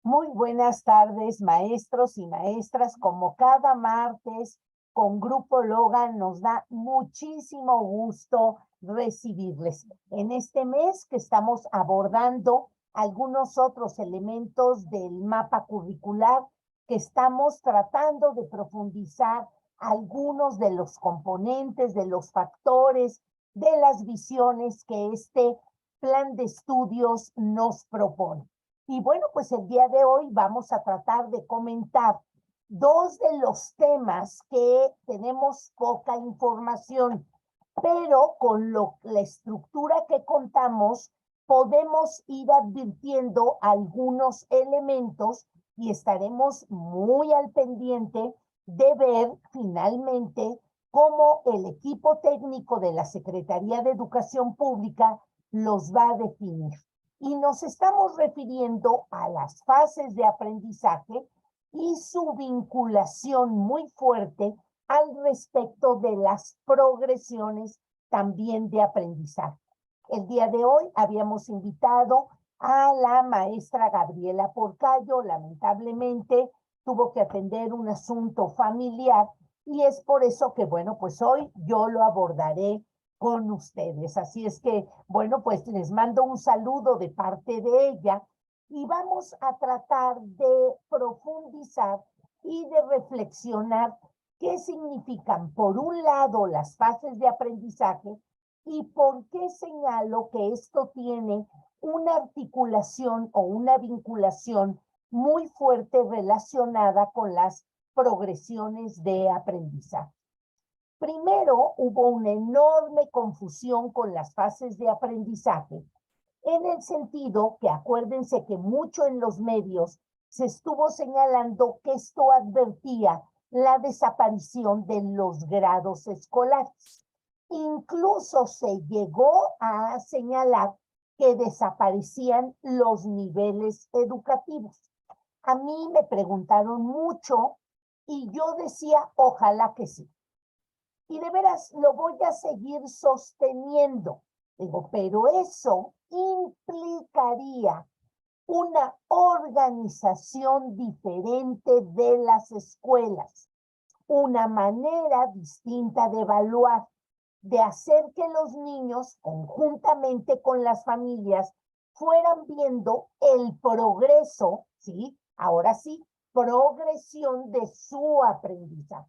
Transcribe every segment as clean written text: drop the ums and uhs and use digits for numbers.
Muy buenas tardes, maestros y maestras. Como cada martes, con Grupo Logan nos da muchísimo gusto recibirles. En este mes que estamos abordando algunos otros elementos del mapa curricular, que estamos tratando de profundizar algunos de los componentes, de los factores, de las visiones que este plan de estudios nos propone. Y bueno, pues el día de hoy vamos a tratar de comentar dos de los temas que tenemos poca información, pero con la estructura que contamos podemos ir advirtiendo algunos elementos y estaremos muy al pendiente de ver finalmente cómo el equipo técnico de la Secretaría de Educación Pública los va a definir. Y nos estamos refiriendo a las fases de aprendizaje y su vinculación muy fuerte al respecto de las progresiones también de aprendizaje. El día de hoy habíamos invitado a la maestra Gabriela Porcayo. Lamentablemente tuvo que atender un asunto familiar y es por eso que, bueno, pues hoy yo lo abordaré con ustedes. Así es que, bueno, pues les mando un saludo de parte de ella y vamos a tratar de profundizar y de reflexionar qué significan, por un lado, las fases de aprendizaje y por qué señalo que esto tiene una articulación o una vinculación muy fuerte relacionada con las progresiones de aprendizaje. Primero, hubo una enorme confusión con las fases de aprendizaje, en el sentido que acuérdense que mucho en los medios se estuvo señalando que esto advertía la desaparición de los grados escolares. Incluso se llegó a señalar que desaparecían los niveles educativos. A mí me preguntaron mucho y yo decía, ojalá que sí. Y de veras lo voy a seguir sosteniendo. Digo, pero eso implicaría una organización diferente de las escuelas, una manera distinta de evaluar, de hacer que los niños, conjuntamente con las familias, fueran viendo el progreso, ¿sí? Ahora sí, progresión de su aprendizaje.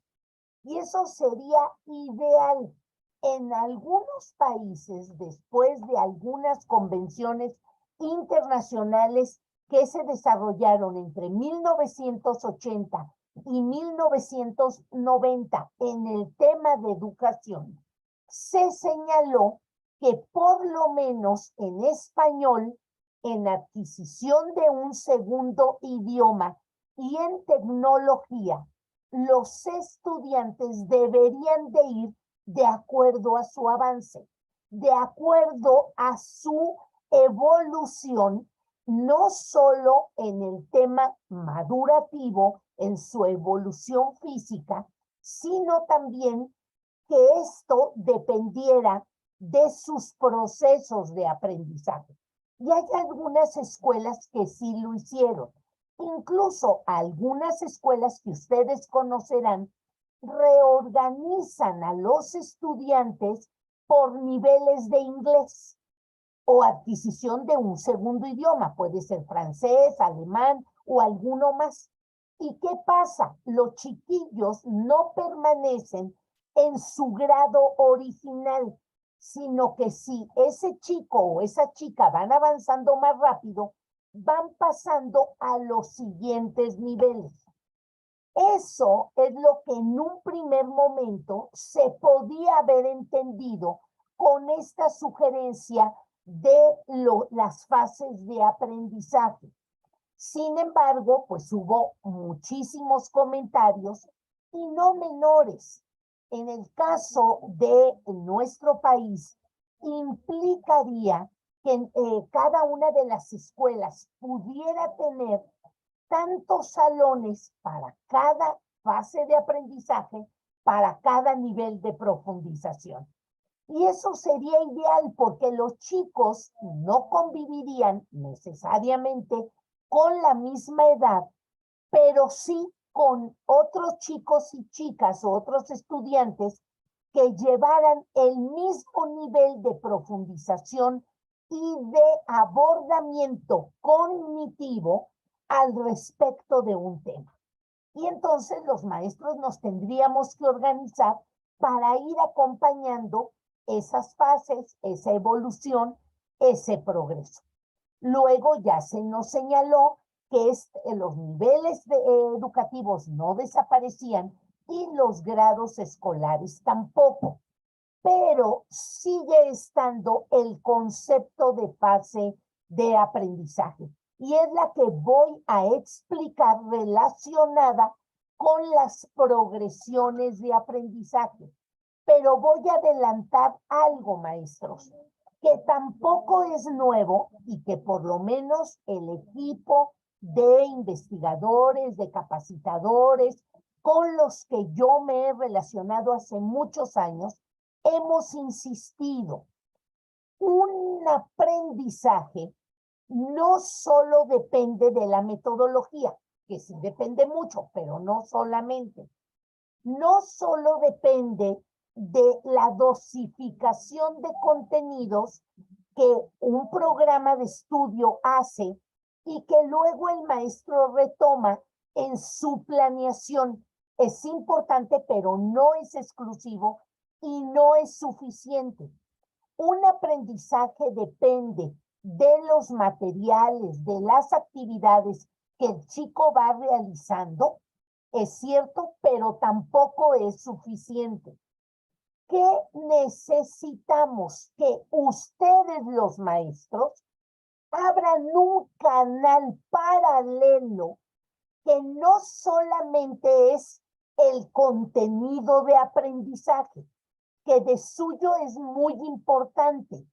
Y eso sería ideal. En algunos países, después de algunas convenciones internacionales que se desarrollaron entre 1980 y 1990 en el tema de educación, se señaló que por lo menos en español, en adquisición de un segundo idioma y en tecnología, los estudiantes deberían de ir de acuerdo a su avance, de acuerdo a su evolución, no solo en el tema madurativo, en su evolución física, sino también que esto dependiera de sus procesos de aprendizaje. Y hay algunas escuelas que sí lo hicieron. Incluso algunas escuelas que ustedes conocerán reorganizan a los estudiantes por niveles de inglés o adquisición de un segundo idioma. Puede ser francés, alemán o alguno más. ¿Y qué pasa? Los chiquillos no permanecen en su grado original, sino que si ese chico o esa chica van avanzando más rápido, van pasando a los siguientes niveles. Eso es lo que en un primer momento se podía haber entendido con esta sugerencia de las fases de aprendizaje. Sin embargo, pues hubo muchísimos comentarios y no menores. En el caso de nuestro país, implicaría que cada una de las escuelas pudiera tener tantos salones para cada fase de aprendizaje, para cada nivel de profundización. Y eso sería ideal porque los chicos no convivirían necesariamente con la misma edad, pero sí con otros chicos y chicas o otros estudiantes que llevaran el mismo nivel de profundización y de abordamiento cognitivo al respecto de un tema. Y entonces los maestros nos tendríamos que organizar para ir acompañando esas fases, esa evolución, ese progreso. Luego ya se nos señaló que los niveles educativos no desaparecían y los grados escolares tampoco, pero sigue estando el concepto de fase de aprendizaje y es la que voy a explicar relacionada con las progresiones de aprendizaje. Pero voy a adelantar algo, maestros, que tampoco es nuevo y que por lo menos el equipo de investigadores, de capacitadores, con los que yo me he relacionado hace muchos años, hemos insistido. Un aprendizaje no solo depende de la metodología, que sí depende mucho, pero no solamente. No solo depende de la dosificación de contenidos que un programa de estudio hace y que luego el maestro retoma en su planeación. Es importante, pero no es exclusivo y no es suficiente. Un aprendizaje depende de los materiales, de las actividades que el chico va realizando, es cierto, pero tampoco es suficiente. ¿Qué necesitamos? Que ustedes, los maestros, abran un canal paralelo que no solamente es el contenido de aprendizaje, que de suyo es muy importante,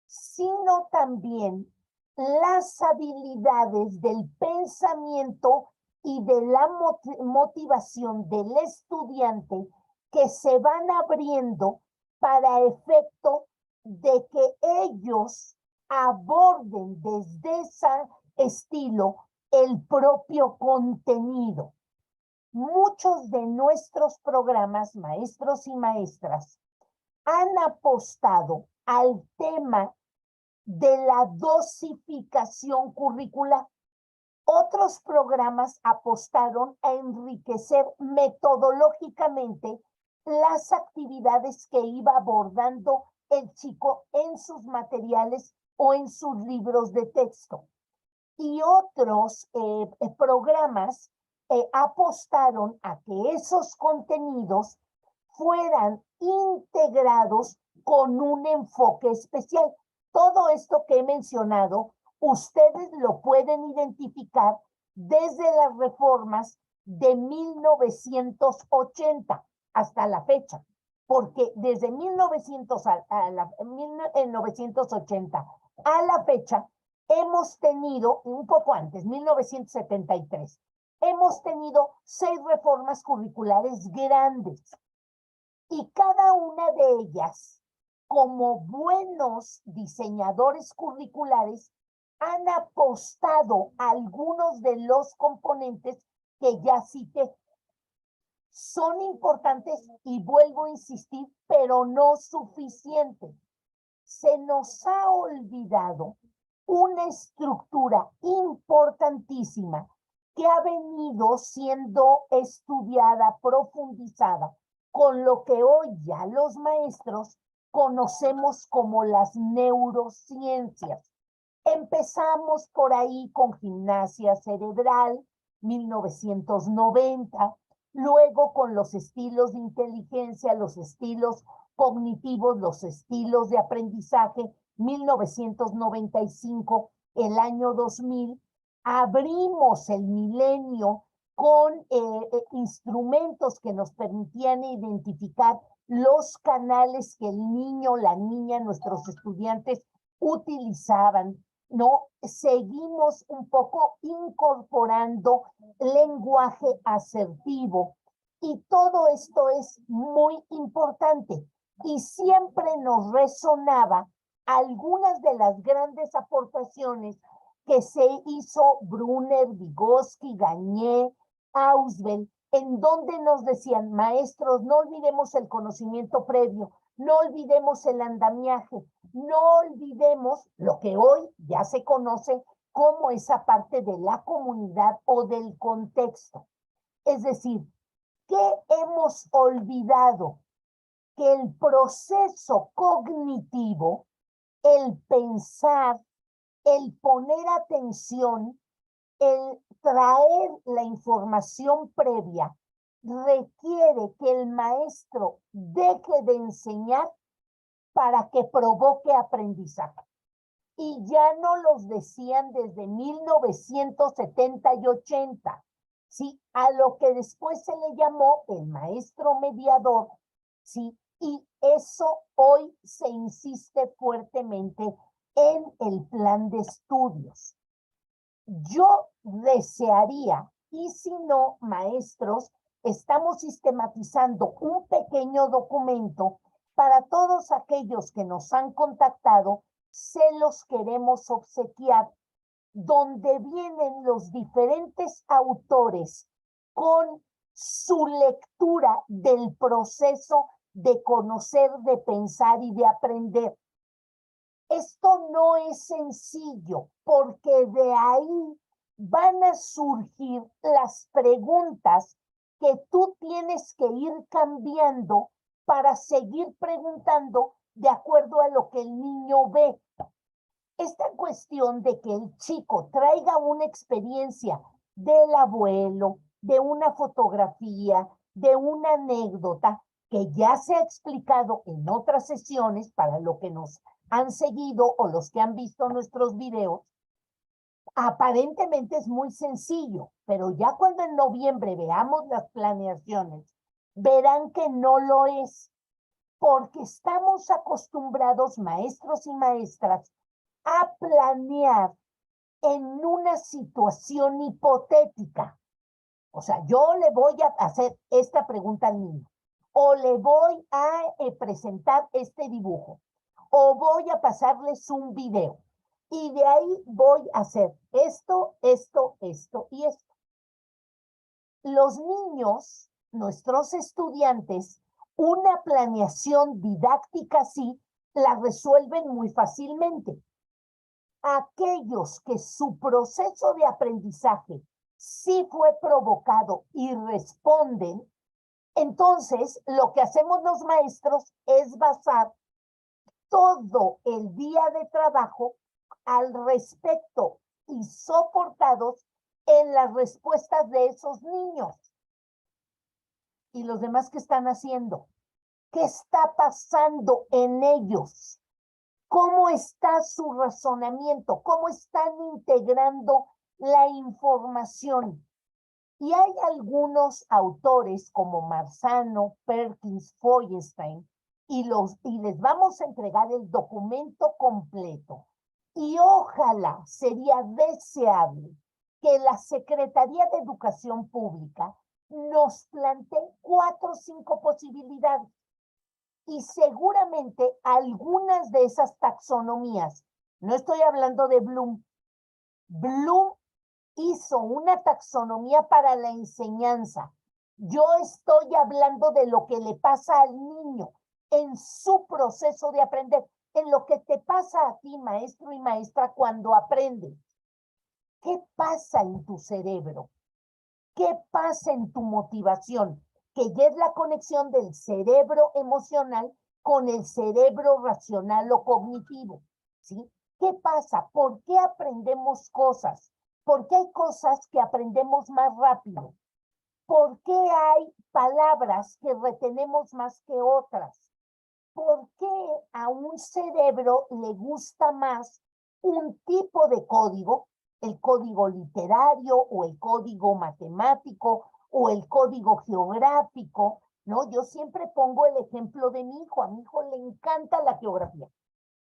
sino también las habilidades del pensamiento y de la motivación del estudiante que se van abriendo para efecto de que ellos aborden desde ese estilo el propio contenido. Muchos de nuestros programas, maestros y maestras, han apostado al tema de la dosificación curricular. Otros programas apostaron a enriquecer metodológicamente las actividades que iba abordando el chico en sus materiales o en sus libros de texto. Y otros programas apostaron a que esos contenidos fueran integrados con un enfoque especial. Todo esto que he mencionado, ustedes lo pueden identificar desde las reformas de 1980 hasta la fecha, porque desde 1980 a la fecha hemos tenido, un poco antes, 1973, hemos tenido 6 reformas curriculares grandes y cada una de ellas, como buenos diseñadores curriculares, han apostado a algunos de los componentes que ya cité. Son importantes y vuelvo a insistir, pero no suficientes. Se nos ha olvidado una estructura importantísima que ha venido siendo estudiada, profundizada, con lo que hoy ya los maestros conocemos como las neurociencias. Empezamos por ahí con gimnasia cerebral, 1990, luego con los estilos de inteligencia, los estilos cognitivos, los estilos de aprendizaje, 1995, el año 2000, abrimos el milenio con instrumentos que nos permitían identificar los canales que el niño, la niña, nuestros estudiantes utilizaban, ¿no? Seguimos un poco incorporando lenguaje asertivo y todo esto es muy importante y siempre nos resonaba algunas de las grandes aportaciones que se hizo Brunner, Vygotsky, Gagné, Ausubel, en donde nos decían, maestros, no olvidemos el conocimiento previo, no olvidemos el andamiaje, no olvidemos lo que hoy ya se conoce como esa parte de la comunidad o del contexto. Es decir, ¿qué hemos olvidado? Que el proceso cognitivo, el pensar, el poner atención, el traer la información previa, requiere que el maestro deje de enseñar para que provoque aprendizaje. Y ya no los decían desde 1970 y 80, ¿sí? A lo que después se le llamó el maestro mediador, ¿sí? Y eso hoy se insiste fuertemente en el plan de estudios. Yo desearía, y si no, maestros, estamos sistematizando un pequeño documento para todos aquellos que nos han contactado, se los queremos obsequiar, donde vienen los diferentes autores con su lectura del proceso de conocer, de pensar y de aprender. Esto no es sencillo, porque de ahí van a surgir las preguntas que tú tienes que ir cambiando para seguir preguntando de acuerdo a lo que el niño ve. Esta cuestión de que el chico traiga una experiencia del abuelo, de una fotografía, de una anécdota, que ya se ha explicado en otras sesiones para lo que nos han seguido o los que han visto nuestros videos, aparentemente es muy sencillo, pero ya cuando en noviembre veamos las planeaciones, verán que no lo es, porque estamos acostumbrados, maestros y maestras, a planear en una situación hipotética. O sea, yo le voy a hacer esta pregunta al niño, o le voy a presentar este dibujo, o voy a pasarles un video, y de ahí voy a hacer esto, esto, esto y esto. Los niños, nuestros estudiantes, una planeación didáctica así, la resuelven muy fácilmente. Aquellos que su proceso de aprendizaje sí fue provocado y responden, entonces lo que hacemos los maestros es basar todo el día de trabajo al respecto y soportados en las respuestas de esos niños. ¿Y los demás qué están haciendo? ¿Qué está pasando en ellos? ¿Cómo está su razonamiento? ¿Cómo están integrando la información? Y hay algunos autores como Marzano, Perkins, Feuerstein, y les vamos a entregar el documento completo. Y ojalá sería deseable que la Secretaría de Educación Pública nos plantee 4 o 5 posibilidades. Y seguramente algunas de esas taxonomías, no estoy hablando de Bloom, Bloom hizo una taxonomía para la enseñanza. Yo estoy hablando de lo que le pasa al niño en su proceso de aprender, en lo que te pasa a ti, maestro y maestra, cuando aprendes. ¿Qué pasa en tu cerebro? ¿Qué pasa en tu motivación? Que ya es la conexión del cerebro emocional con el cerebro racional o cognitivo, ¿sí? ¿Qué pasa? ¿Por qué aprendemos cosas? ¿Por qué hay cosas que aprendemos más rápido? ¿Por qué hay palabras que retenemos más que otras? ¿Por qué a un cerebro le gusta más un tipo de código, el código literario o el código matemático o el código geográfico? ¿No? Yo siempre pongo el ejemplo de mi hijo. A mi hijo le encanta la geografía.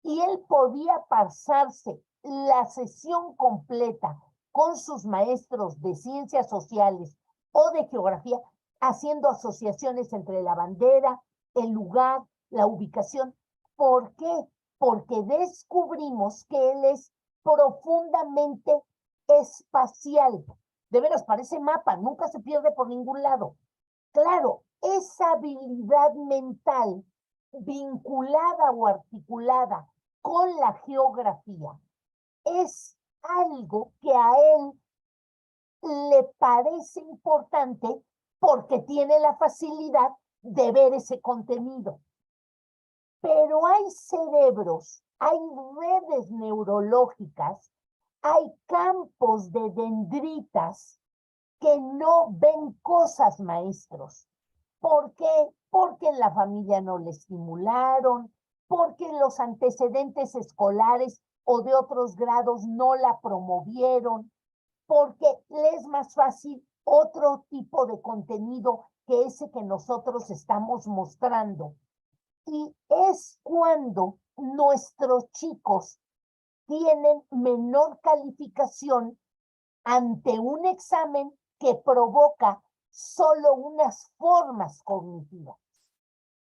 Y él podía pasarse la sesión completa con sus maestros de ciencias sociales o de geografía, haciendo asociaciones entre la bandera, el lugar, la ubicación. ¿Por qué? Porque descubrimos que él es profundamente espacial. De veras, parece mapa, nunca se pierde por ningún lado. Claro, esa habilidad mental vinculada o articulada con la geografía es algo que a él le parece importante porque tiene la facilidad de ver ese contenido. Pero hay cerebros, hay redes neurológicas, hay campos de dendritas que no ven cosas, maestros. ¿Por qué? Porque en la familia no le estimularon, porque los antecedentes escolares o de otros grados no la promovieron, porque le es más fácil otro tipo de contenido que ese que nosotros estamos mostrando. Y es cuando nuestros chicos tienen menor calificación ante un examen que provoca solo unas formas cognitivas.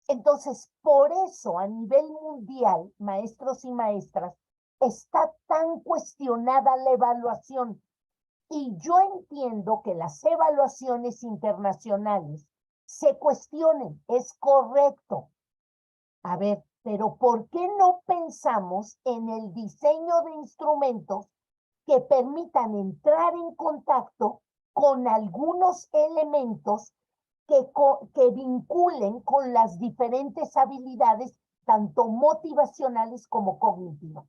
Entonces, por eso a nivel mundial, maestros y maestras, está tan cuestionada la evaluación. Y yo entiendo que las evaluaciones internacionales se cuestionen, es correcto. A ver, pero ¿por qué no pensamos en el diseño de instrumentos que permitan entrar en contacto con algunos elementos que vinculen con las diferentes habilidades, tanto motivacionales como cognitivas?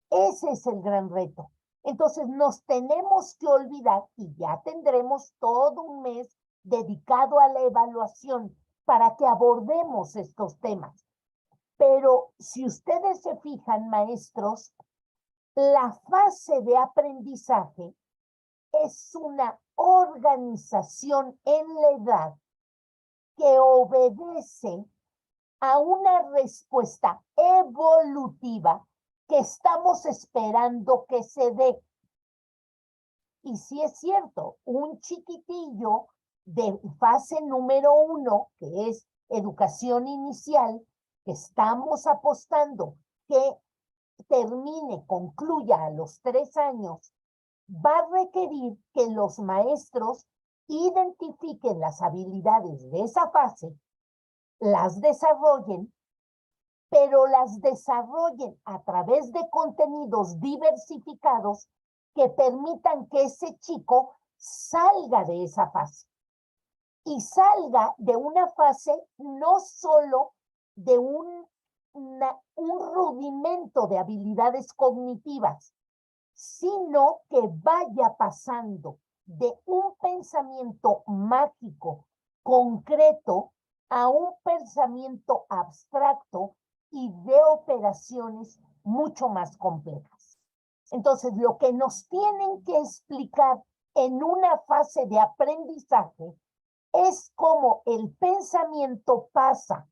Ese es el gran reto. Entonces nos tenemos que olvidar, y ya tendremos todo un mes dedicado a la evaluación para que abordemos estos temas. Pero si ustedes se fijan, maestros, la fase de aprendizaje es una organización en la edad que obedece a una respuesta evolutiva que estamos esperando que se dé. Y si es cierto, un chiquitillo de fase número 1, que es educación inicial, que estamos apostando que termine, concluya a los 3 años, va a requerir que los maestros identifiquen las habilidades de esa fase, las desarrollen, pero las desarrollen a través de contenidos diversificados que permitan que ese chico salga de esa fase. Y salga de una fase no solo de un rudimento de habilidades cognitivas, sino que vaya pasando de un pensamiento mágico, concreto, a un pensamiento abstracto y de operaciones mucho más complejas. Entonces, lo que nos tienen que explicar en una fase de aprendizaje es cómo el pensamiento pasa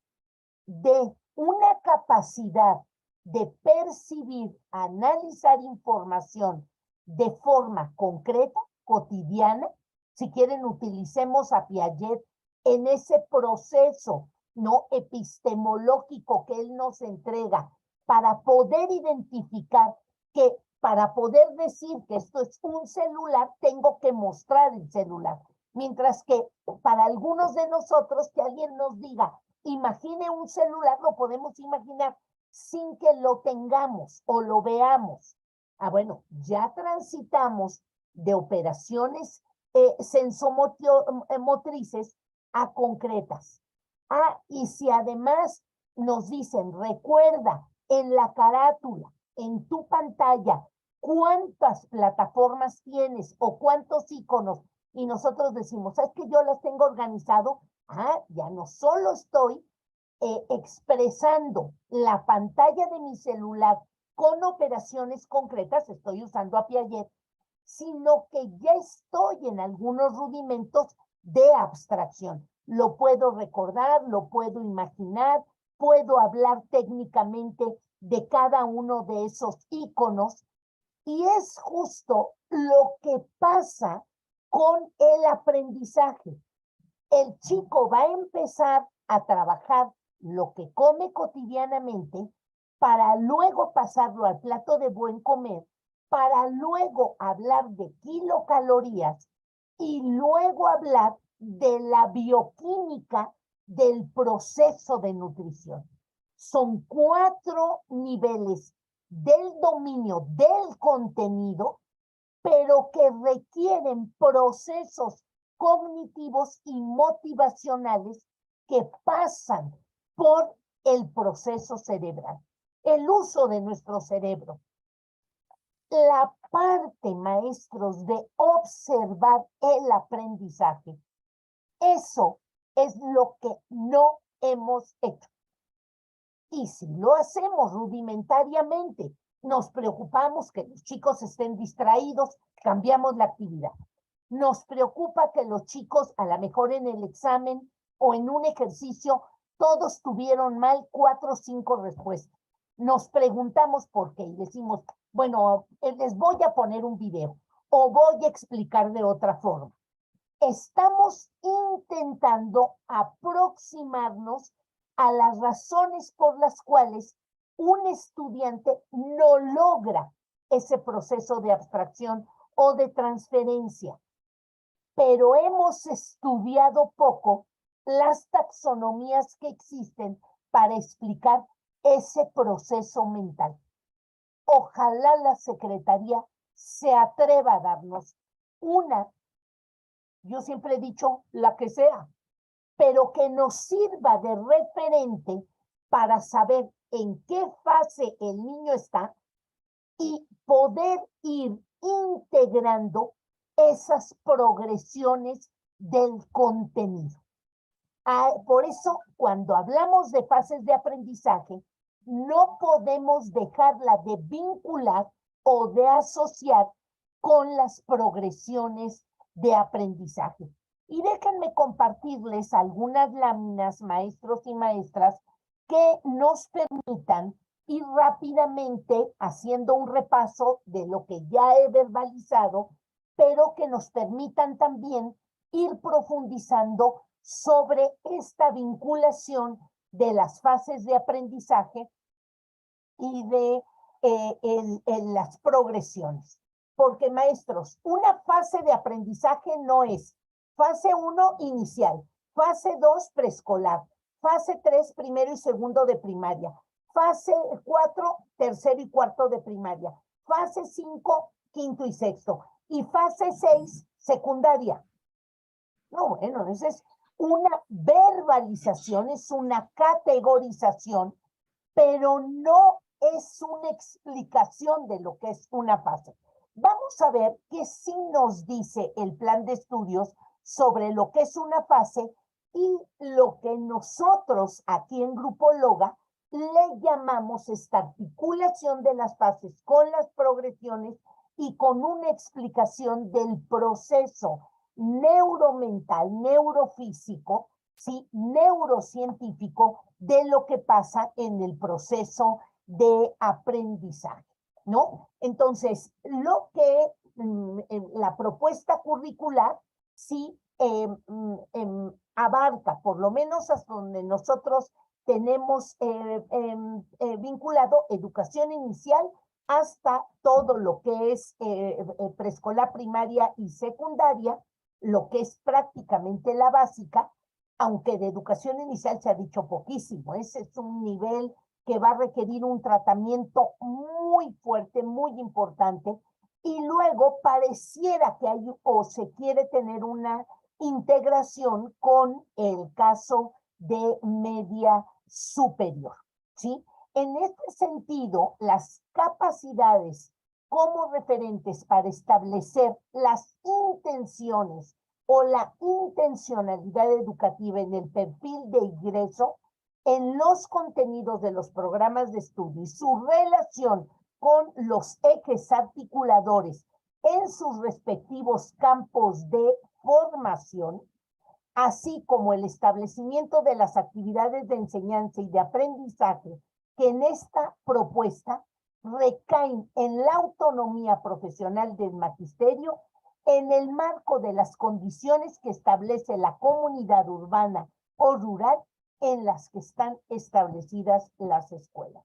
de una capacidad de percibir, analizar información de forma concreta, cotidiana. Si quieren, utilicemos a Piaget en ese proceso no epistemológico que él nos entrega para poder identificar que para poder decir que esto es un celular, tengo que mostrar el celular. Mientras que para algunos de nosotros, que alguien nos diga, imagine un celular, lo podemos imaginar sin que lo tengamos o lo veamos. Ah, bueno, ya transitamos de operaciones sensomotrices a concretas. Ah, y si además nos dicen, recuerda en la carátula, en tu pantalla, cuántas plataformas tienes o cuántos iconos, y nosotros decimos, ¿sabes que yo las tengo organizado? Ah, ya no solo estoy expresando la pantalla de mi celular con operaciones concretas, estoy usando a Piaget, sino que ya estoy en algunos rudimentos de abstracción. Lo puedo recordar, lo puedo imaginar, puedo hablar técnicamente de cada uno de esos iconos, y es justo lo que pasa con el aprendizaje. El chico va a empezar a trabajar lo que come cotidianamente para luego pasarlo al plato de buen comer, para luego hablar de kilocalorías y luego hablar de la bioquímica del proceso de nutrición. Son 4 niveles del dominio del contenido, pero que requieren procesos cognitivos y motivacionales que pasan por el proceso cerebral, el uso de nuestro cerebro. La parte, maestros, de observar el aprendizaje, eso es lo que no hemos hecho. Y si lo hacemos rudimentariamente, nos preocupamos que los chicos estén distraídos, cambiamos la actividad. Nos preocupa que los chicos, a lo mejor en el examen o en un ejercicio, todos tuvieron mal 4 o 5 respuestas. Nos preguntamos por qué y decimos, bueno, les voy a poner un video o voy a explicar de otra forma. Estamos intentando aproximarnos a las razones por las cuales un estudiante no logra ese proceso de abstracción o de transferencia. Pero hemos estudiado poco las taxonomías que existen para explicar ese proceso mental. Ojalá la Secretaría se atreva a darnos una, yo siempre he dicho, la que sea, pero que nos sirva de referente para saber en qué fase el niño está y poder ir integrando esas progresiones del contenido. Por eso, cuando hablamos de fases de aprendizaje, no podemos dejarla de vincular o de asociar con las progresiones de aprendizaje. Y déjenme compartirles algunas láminas, maestros y maestras, que nos permitan ir rápidamente haciendo un repaso de lo que ya he verbalizado, pero que nos permitan también ir profundizando sobre esta vinculación de las fases de aprendizaje y de las progresiones. Porque, maestros, una fase de aprendizaje no es fase 1 inicial, fase 2 preescolar, fase 3 primero y segundo de primaria, fase 4 tercero y cuarto de primaria, fase 5 quinto y sexto y fase 6 secundaria. No, bueno, esa es una verbalización, es una categorización, pero no es una explicación de lo que es una fase. Vamos a ver qué sí nos dice el plan de estudios sobre lo que es una fase y lo que nosotros aquí en Grupo Loga le llamamos esta articulación de las fases con las progresiones y con una explicación del proceso neuromental, neurofísico, ¿sí? Neurocientífico de lo que pasa en el proceso de aprendizaje, ¿no? Entonces, lo que la propuesta curricular sí abarca, por lo menos hasta donde nosotros tenemos vinculado educación inicial hasta todo lo que es preescolar, primaria y secundaria, lo que es prácticamente la básica, aunque de educación inicial se ha dicho poquísimo. Ese es un nivel que va a requerir un tratamiento muy fuerte, muy importante, y luego pareciera que hay o se quiere tener una integración con el caso de media superior, ¿sí? En este sentido, las capacidades como referentes para establecer las intenciones o la intencionalidad educativa en el perfil de ingreso en los contenidos de los programas de estudio y su relación con los ejes articuladores en sus respectivos campos de formación, así como el establecimiento de las actividades de enseñanza y de aprendizaje que en esta propuesta recaen en la autonomía profesional del magisterio en el marco de las condiciones que establece la comunidad urbana o rural en las que están establecidas las escuelas.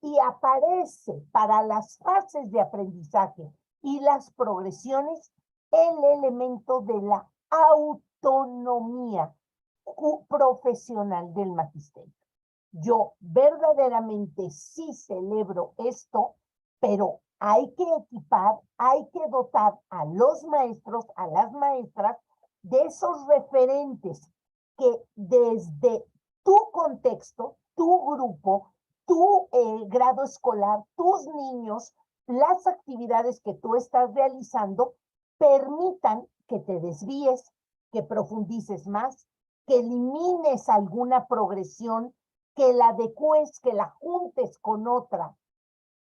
y aparece para las fases de aprendizaje y las progresiones el elemento de la autonomía profesional del magisterio. Yo verdaderamente sí celebro esto, pero hay que equipar, hay que dotar a los maestros, a las maestras, de esos referentes que desde tu contexto, tu grupo, tu grado escolar, tus niños, las actividades que tú estás realizando, permitan que te desvíes, que profundices más, que elimines alguna progresión, que la adecues, que la juntes con otra,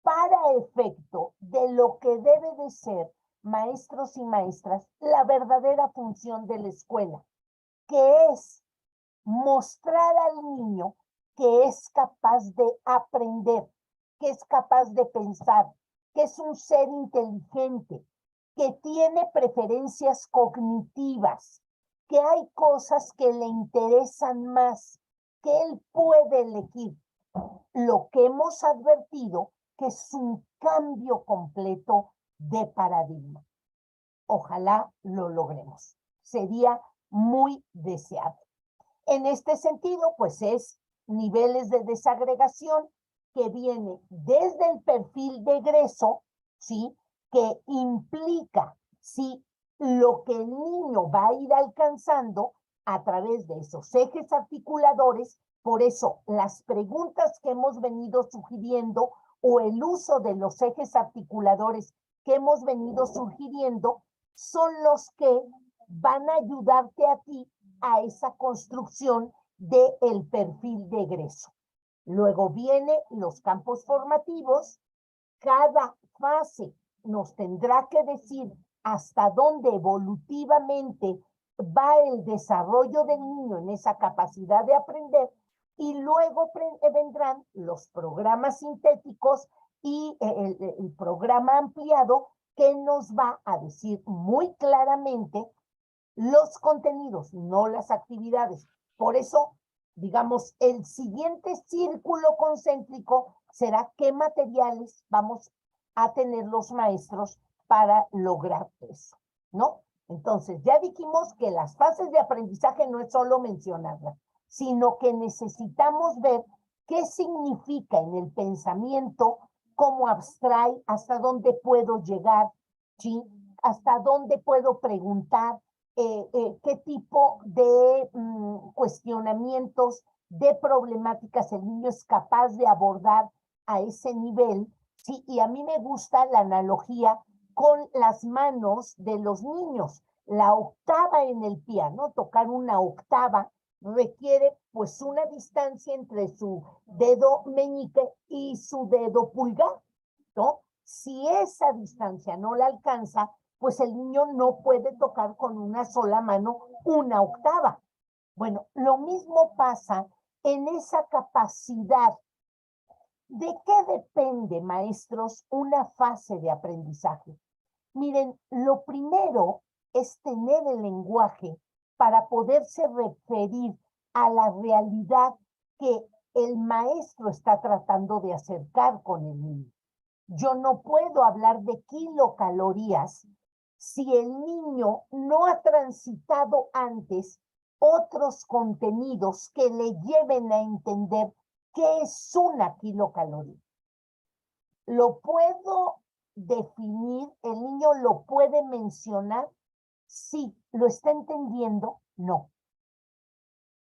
para efecto de lo que debe de ser, maestros y maestras, la verdadera función de la escuela, que es mostrar al niño que es capaz de aprender, que es capaz de pensar, que es un ser inteligente, que tiene preferencias cognitivas, que hay cosas que le interesan más, que él puede elegir. Lo que hemos advertido que es un cambio completo de paradigma. Ojalá lo logremos. Sería muy deseable. En este sentido, pues es niveles de desagregación que viene desde el perfil de egreso, ¿sí? Que implica, ¿sí? Lo que el niño va a ir alcanzando a través de esos ejes articuladores. Por eso, las preguntas que hemos venido sugiriendo o el uso de los ejes articuladores que hemos venido sugiriendo son los que van a ayudarte a ti a esa construcción del perfil de egreso. Luego vienen los campos formativos. Cada fase nos tendrá que decir hasta dónde evolutivamente va el desarrollo del niño en esa capacidad de aprender, y luego vendrán los programas sintéticos y el programa ampliado, que nos va a decir muy claramente los contenidos, no las actividades. Por eso, digamos, el siguiente círculo concéntrico será qué materiales vamos a tener los maestros para lograr eso, ¿no? Entonces, ya dijimos que las fases de aprendizaje no es solo mencionarlas, sino que necesitamos ver qué significa en el pensamiento, cómo abstrae, hasta dónde puedo llegar, ¿sí? Hasta dónde puedo preguntar, qué tipo de cuestionamientos, de problemáticas el niño es capaz de abordar a ese nivel, ¿sí? Y a mí me gusta la analogía con las manos de los niños. La octava en el piano, tocar una octava, requiere pues una distancia entre su dedo meñique y su dedo pulgar, ¿no? Si esa distancia no la alcanza, pues el niño no puede tocar con una sola mano una octava. Bueno, lo mismo pasa en esa capacidad. ¿De qué depende, maestros, una fase de aprendizaje? Miren, lo primero es tener el lenguaje para poderse referir a la realidad que el maestro está tratando de acercar con el niño. Yo no puedo hablar de kilocalorías si el niño no ha transitado antes otros contenidos que le lleven a entender qué es una kilocaloría. ¿Lo puedo definir? ¿El niño lo puede mencionar? Sí. ¿Lo está entendiendo? No.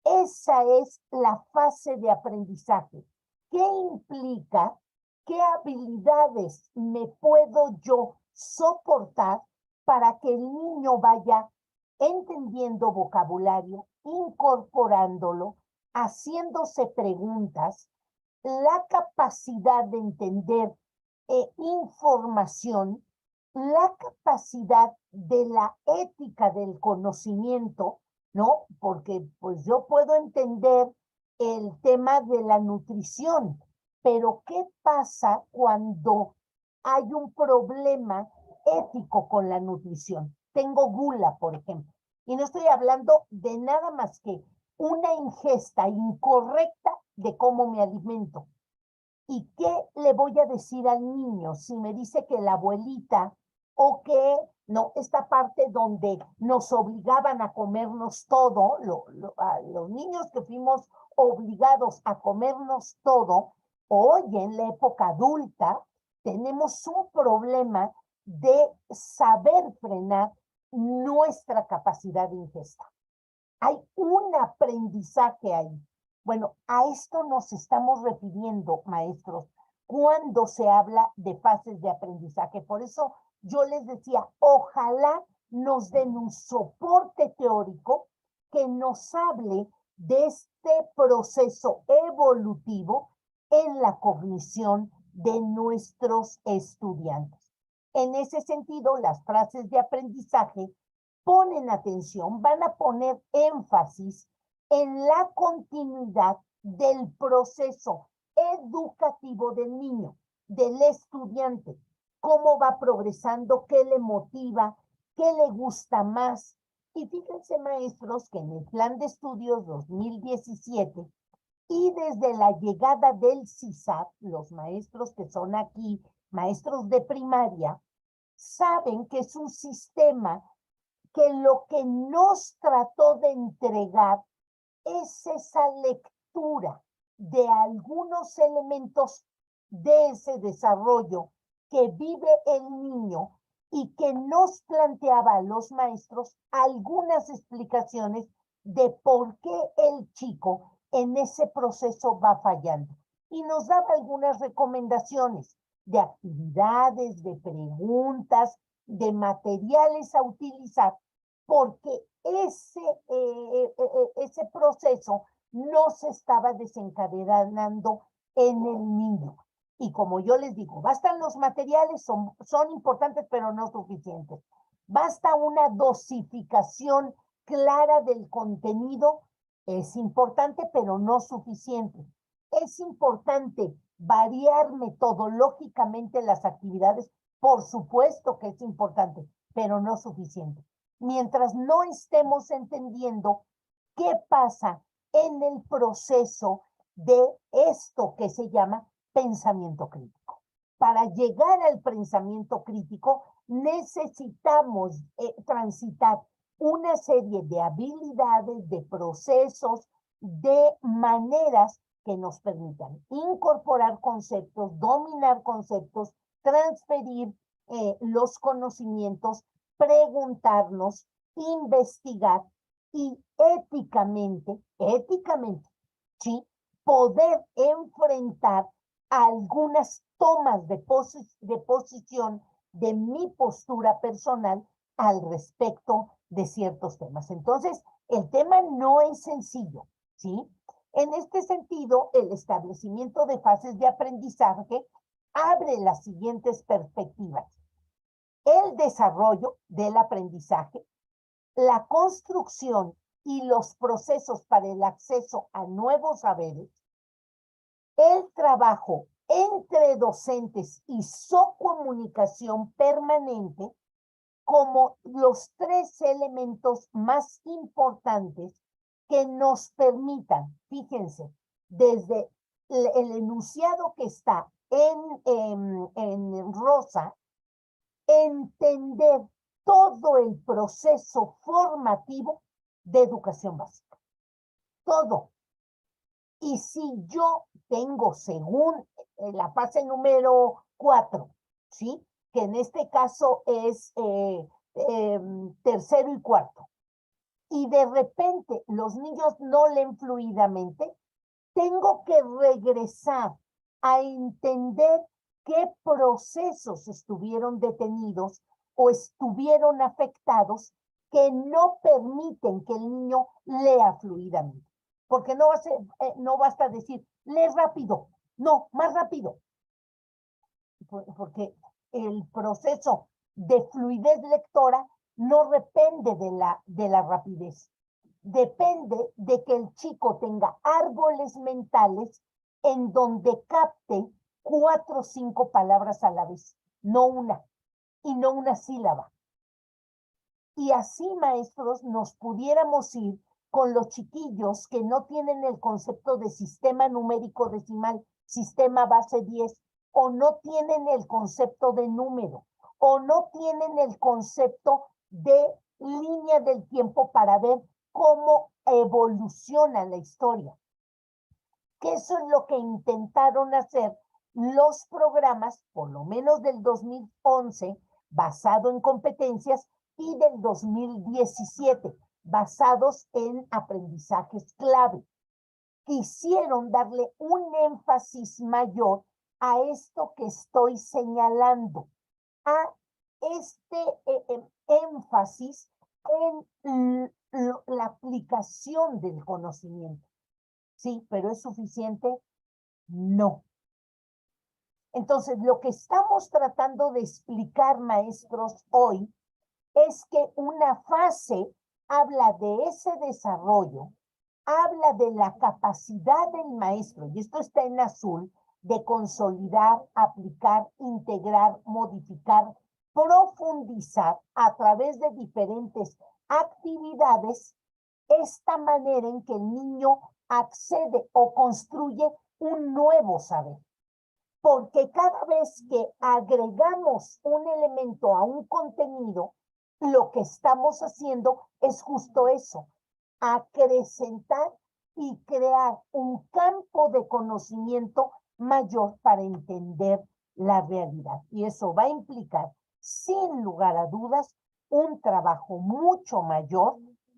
Esa es la fase de aprendizaje. ¿Qué implica? ¿Qué habilidades me puedo yo soportar para que el niño vaya entendiendo vocabulario, incorporándolo, haciéndose preguntas, la capacidad de entender información, la capacidad de la ética del conocimiento, ¿no? Porque pues yo puedo entender el tema de la nutrición, pero ¿qué pasa cuando hay un problema ético con la nutrición? Tengo gula, por ejemplo, y no estoy hablando de nada más que una ingesta incorrecta de cómo me alimento. ¿Y qué le voy a decir al niño si me dice que la abuelita o que no, esta parte donde nos obligaban a comernos todo, a los niños que fuimos obligados a comernos todo, hoy en la época adulta tenemos un problema de saber frenar nuestra capacidad de ingesta. Hay un aprendizaje ahí. Bueno, a esto nos estamos refiriendo, maestros, cuando se habla de fases de aprendizaje. Por eso yo les decía, ojalá nos den un soporte teórico que nos hable de este proceso evolutivo en la cognición de nuestros estudiantes. En ese sentido, las frases de aprendizaje ponen atención, van a poner énfasis en la continuidad del proceso educativo del niño, del estudiante, cómo va progresando, qué le motiva, qué le gusta más. Y fíjense, maestros, que en el Plan de Estudios 2017 y desde la llegada del CISAP, los maestros que son aquí, maestros de primaria, saben que es un sistema que lo que nos trató de entregar es esa lectura de algunos elementos de ese desarrollo que vive el niño y que nos planteaba a los maestros algunas explicaciones de por qué el chico en ese proceso va fallando. Y nos daba algunas recomendaciones de actividades, de preguntas, de materiales a utilizar, porque ese proceso no se estaba desencadenando en el niño. Y como yo les digo, bastan los materiales, son importantes, pero no suficientes. Basta una dosificación clara del contenido, es importante, pero no suficiente. Es importante variar metodológicamente las actividades, por supuesto que es importante, pero no suficiente. Mientras no estemos entendiendo qué pasa en el proceso de esto que se llama pensamiento crítico. Para llegar al pensamiento crítico necesitamos transitar una serie de habilidades, de procesos, de maneras que nos permitan incorporar conceptos, dominar conceptos, transferir los conocimientos, preguntarnos, investigar y éticamente, ¿sí? Poder enfrentar algunas tomas de posición de mi postura personal al respecto de ciertos temas. Entonces, el tema no es sencillo, ¿sí? En este sentido, el establecimiento de fases de aprendizaje abre las siguientes perspectivas: el desarrollo del aprendizaje, la construcción y los procesos para el acceso a nuevos saberes, el trabajo entre docentes y su comunicación permanente como los tres elementos más importantes que nos permitan, fíjense, desde el enunciado que está en rosa, entender todo el proceso formativo de educación básica. Todo. Y si yo tengo, según la fase número 4, ¿sí? Que en este caso es tercero y cuarto, y de repente los niños no leen fluidamente, tengo que regresar a entender qué procesos estuvieron detenidos o estuvieron afectados que no permiten que el niño lea fluidamente. Porque no basta decir, lee rápido, no, más rápido. Porque el proceso de fluidez lectora no depende de la rapidez. Depende de que el chico tenga árboles mentales en donde capte 4 o 5 palabras a la vez, no una, y no una sílaba. Y así, maestros, nos pudiéramos ir con los chiquillos que no tienen el concepto de sistema numérico decimal sistema base 10, o no tienen el concepto de número, o no tienen el concepto de línea del tiempo para ver cómo evoluciona la historia. Que eso es lo que intentaron hacer los programas, por lo menos del 2011, basado en competencias, y del 2017, basados en aprendizajes clave. Quisieron darle un énfasis mayor a esto que estoy señalando, a este énfasis en la aplicación del conocimiento. Sí, pero ¿es suficiente? No. Entonces, lo que estamos tratando de explicar, maestros, hoy, es que una fase habla de ese desarrollo, habla de la capacidad del maestro, y esto está en azul, de consolidar, aplicar, integrar, modificar, profundizar a través de diferentes actividades esta manera en que el niño accede o construye un nuevo saber. Porque cada vez que agregamos un elemento a un contenido, lo que estamos haciendo es justo eso, acrecentar y crear un campo de conocimiento mayor para entender la realidad. Y eso va a implicar, sin lugar a dudas, un trabajo mucho mayor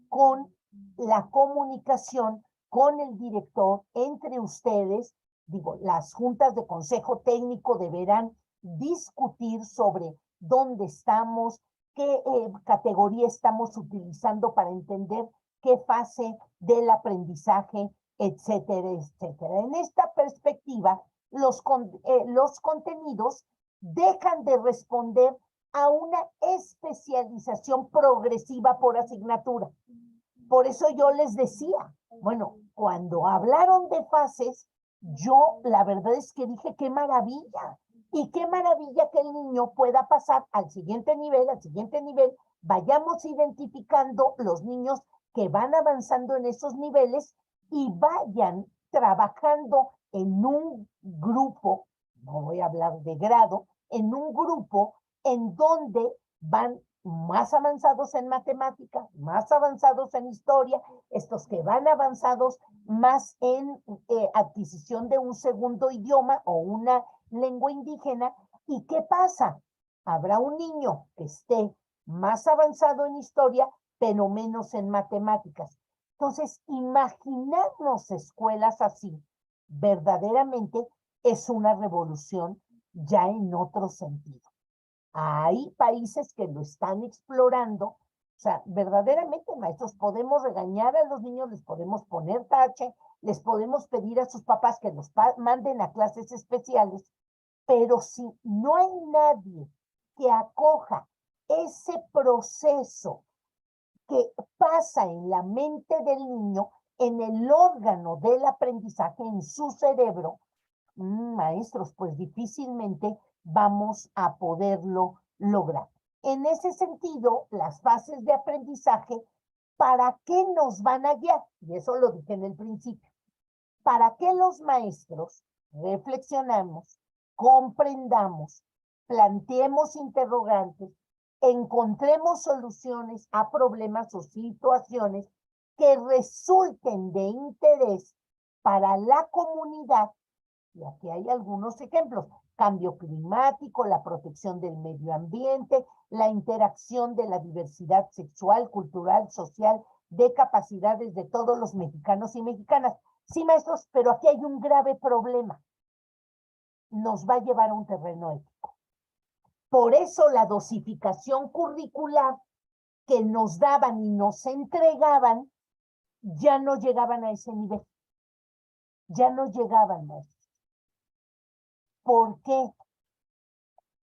con la comunicación, con el director, entre ustedes. Digo, las juntas de consejo técnico deberán discutir sobre dónde estamos, qué categoría estamos utilizando para entender qué fase del aprendizaje, etcétera, etcétera. En esta perspectiva, los contenidos dejan de responder a una especialización progresiva por asignatura. Por eso yo les decía, bueno, cuando hablaron de fases, yo la verdad es que dije, qué maravilla. Y qué maravilla que el niño pueda pasar al siguiente nivel, vayamos identificando los niños que van avanzando en esos niveles y vayan trabajando en un grupo, no voy a hablar de grado, en un grupo en donde van más avanzados en matemática, más avanzados en historia, estos que van avanzados más en adquisición de un segundo idioma o una lengua indígena. ¿Y qué pasa? Habrá un niño que esté más avanzado en historia, pero menos en matemáticas. Entonces, imaginarnos escuelas así, verdaderamente es una revolución ya en otro sentido. Hay países que lo están explorando. O sea, verdaderamente, maestros, podemos regañar a los niños, les podemos poner tache, les podemos pedir a sus papás que los manden a clases especiales, pero si no hay nadie que acoja ese proceso que pasa en la mente del niño, en el órgano del aprendizaje, en su cerebro, maestros, pues difícilmente vamos a poderlo lograr. En ese sentido, las fases de aprendizaje, ¿para qué nos van a guiar? Y eso lo dije en el principio. Para que los maestros reflexionamos, comprendamos, planteemos interrogantes, encontremos soluciones a problemas o situaciones que resulten de interés para la comunidad. Y aquí hay algunos ejemplos: cambio climático, la protección del medio ambiente, la interacción de la diversidad sexual, cultural, social, de capacidades de todos los mexicanos y mexicanas. Sí, maestros, pero aquí hay un grave problema. Nos va a llevar a un terreno ético. Por eso la dosificación curricular que nos daban y nos entregaban ya no llegaban a ese nivel. Ya no llegaban, maestros. ¿Por qué?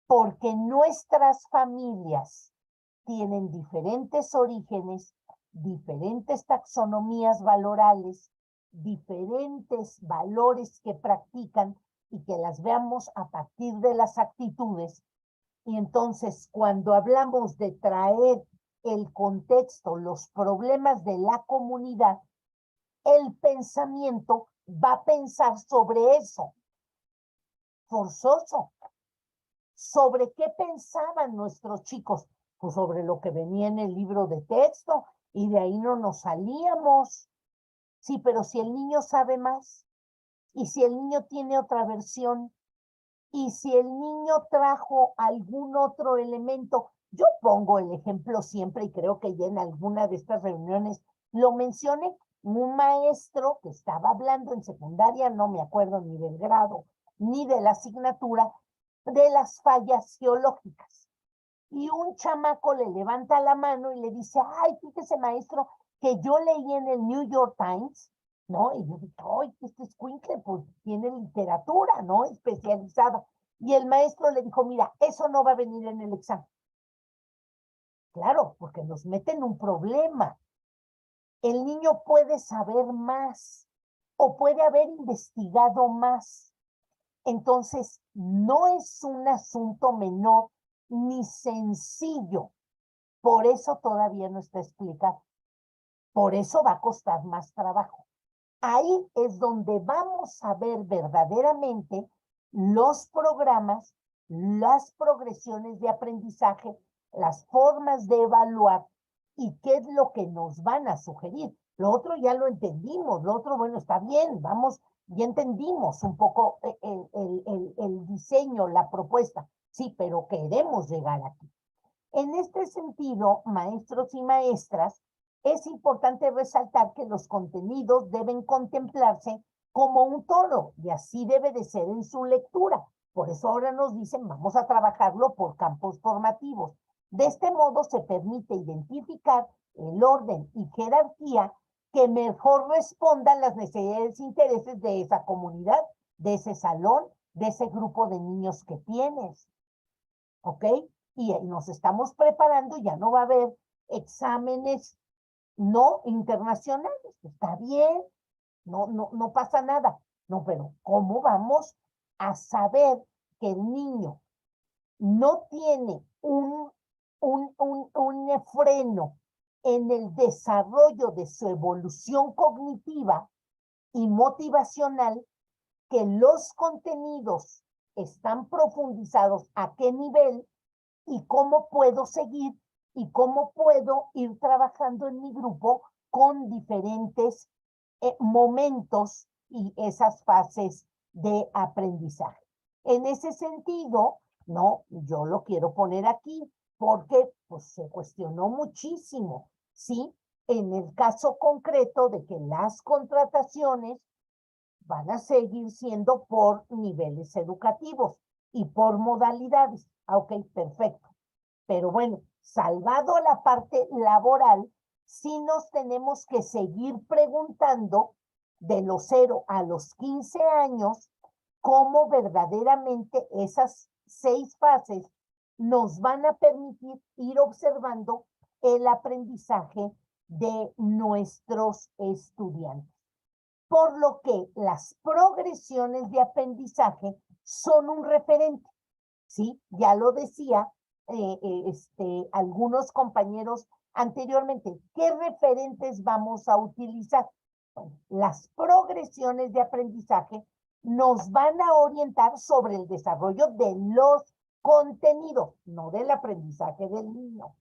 Porque nuestras familias tienen diferentes orígenes, diferentes taxonomías valorales, diferentes valores que practican y que las veamos a partir de las actitudes. Y entonces, cuando hablamos de traer el contexto, los problemas de la comunidad, el pensamiento va a pensar sobre eso. forzoso. ¿Sobre qué pensaban nuestros chicos? Pues sobre lo que venía en el libro de texto, y de ahí no nos salíamos. Sí, pero si el niño sabe más, y si el niño tiene otra versión, y si el niño trajo algún otro elemento, yo pongo el ejemplo siempre, y creo que ya en alguna de estas reuniones lo mencioné, un maestro que estaba hablando en secundaria, no me acuerdo ni del grado, ni de la asignatura, de las fallas geológicas. Y un chamaco le levanta la mano y le dice, ay, fíjese maestro, que yo leí en el New York Times, ¿no? Y yo dije, ay, este escuincle, pues tiene literatura, ¿no? Especializada. Y el maestro le dijo, mira, eso no va a venir en el examen. Claro, porque nos meten un problema. El niño puede saber más o puede haber investigado más. Entonces, no es un asunto menor ni sencillo. Por eso todavía no está explicado. Por eso va a costar más trabajo. Ahí es donde vamos a ver verdaderamente los programas, las progresiones de aprendizaje, las formas de evaluar y qué es lo que nos van a sugerir. Lo otro ya lo entendimos, lo otro, bueno, está bien, vamos, ya entendimos un poco el diseño, la propuesta, sí, pero queremos llegar aquí. En este sentido, maestros y maestras, es importante resaltar que los contenidos deben contemplarse como un todo, y así debe de ser en su lectura. Por eso ahora nos dicen, vamos a trabajarlo por campos formativos. De este modo se permite identificar el orden y jerarquía que mejor respondan las necesidades e intereses de esa comunidad, de ese salón, de ese grupo de niños que tienes. ¿Ok? Y nos estamos preparando, ya no va a haber exámenes no internacionales. Está bien, no pasa nada. No, pero ¿cómo vamos a saber que el niño no tiene un freno en el desarrollo de su evolución cognitiva y motivacional, que los contenidos están profundizados a qué nivel y cómo puedo seguir y cómo puedo ir trabajando en mi grupo con diferentes momentos y esas fases de aprendizaje? En ese sentido, no, yo lo quiero poner aquí porque pues, se cuestionó muchísimo, ¿sí? En el caso concreto de que las contrataciones van a seguir siendo por niveles educativos y por modalidades. Ok, perfecto. Pero bueno, salvado la parte laboral, sí nos tenemos que seguir preguntando de los 0 a los 15 años cómo verdaderamente esas 6 fases nos van a permitir ir observando el aprendizaje de nuestros estudiantes. Por lo que las progresiones de aprendizaje son un referente, ¿sí? Ya lo decía algunos compañeros anteriormente. ¿Qué referentes vamos a utilizar? Bueno, las progresiones de aprendizaje nos van a orientar sobre el desarrollo de los contenidos, no del aprendizaje del niño.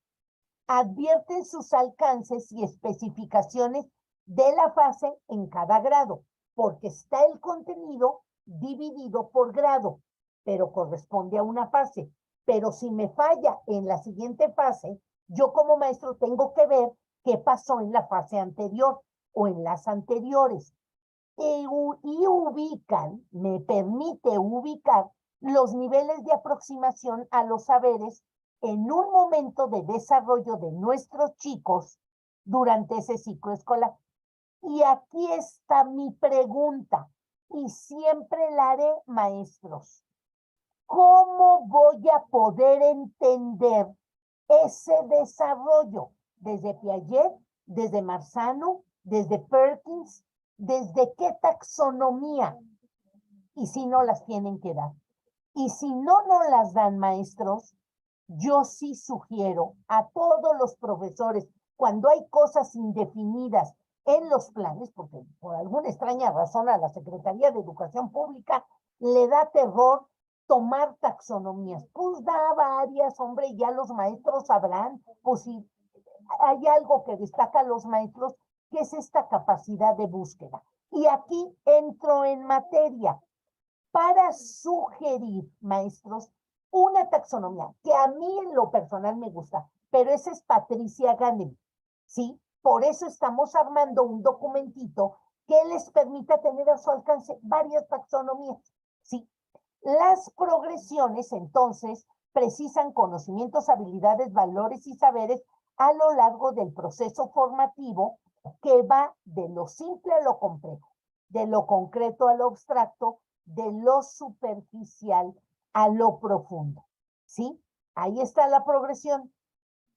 Advierten sus alcances y especificaciones de la fase en cada grado, porque está el contenido dividido por grado, pero corresponde a una fase. Pero si me falla en la siguiente fase, yo como maestro tengo que ver qué pasó en la fase anterior o en las anteriores. Y ubican, me permite ubicar los niveles de aproximación a los saberes en un momento de desarrollo de nuestros chicos durante ese ciclo escolar. Y aquí está mi pregunta, y siempre la haré, maestros. ¿Cómo voy a poder entender ese desarrollo desde Piaget, desde Marzano, desde Perkins, desde qué taxonomía? Y si no las tienen que dar. Y si no nos las dan, maestros, yo sí sugiero a todos los profesores, cuando hay cosas indefinidas en los planes, porque por alguna extraña razón a la Secretaría de Educación Pública le da terror tomar taxonomías. Pues da varias, hombre, ya los maestros sabrán, pues si hay algo que destaca a los maestros, que es esta capacidad de búsqueda. Y aquí entro en materia para sugerir, maestros, una taxonomía que a mí en lo personal me gusta, pero esa es Patricia Ganem, ¿sí? Por eso estamos armando un documentito que les permita tener a su alcance varias taxonomías, ¿sí? Las progresiones, entonces, precisan conocimientos, habilidades, valores y saberes a lo largo del proceso formativo que va de lo simple a lo complejo, de lo concreto a lo abstracto, de lo superficial a lo profundo, ¿sí? Ahí está la progresión,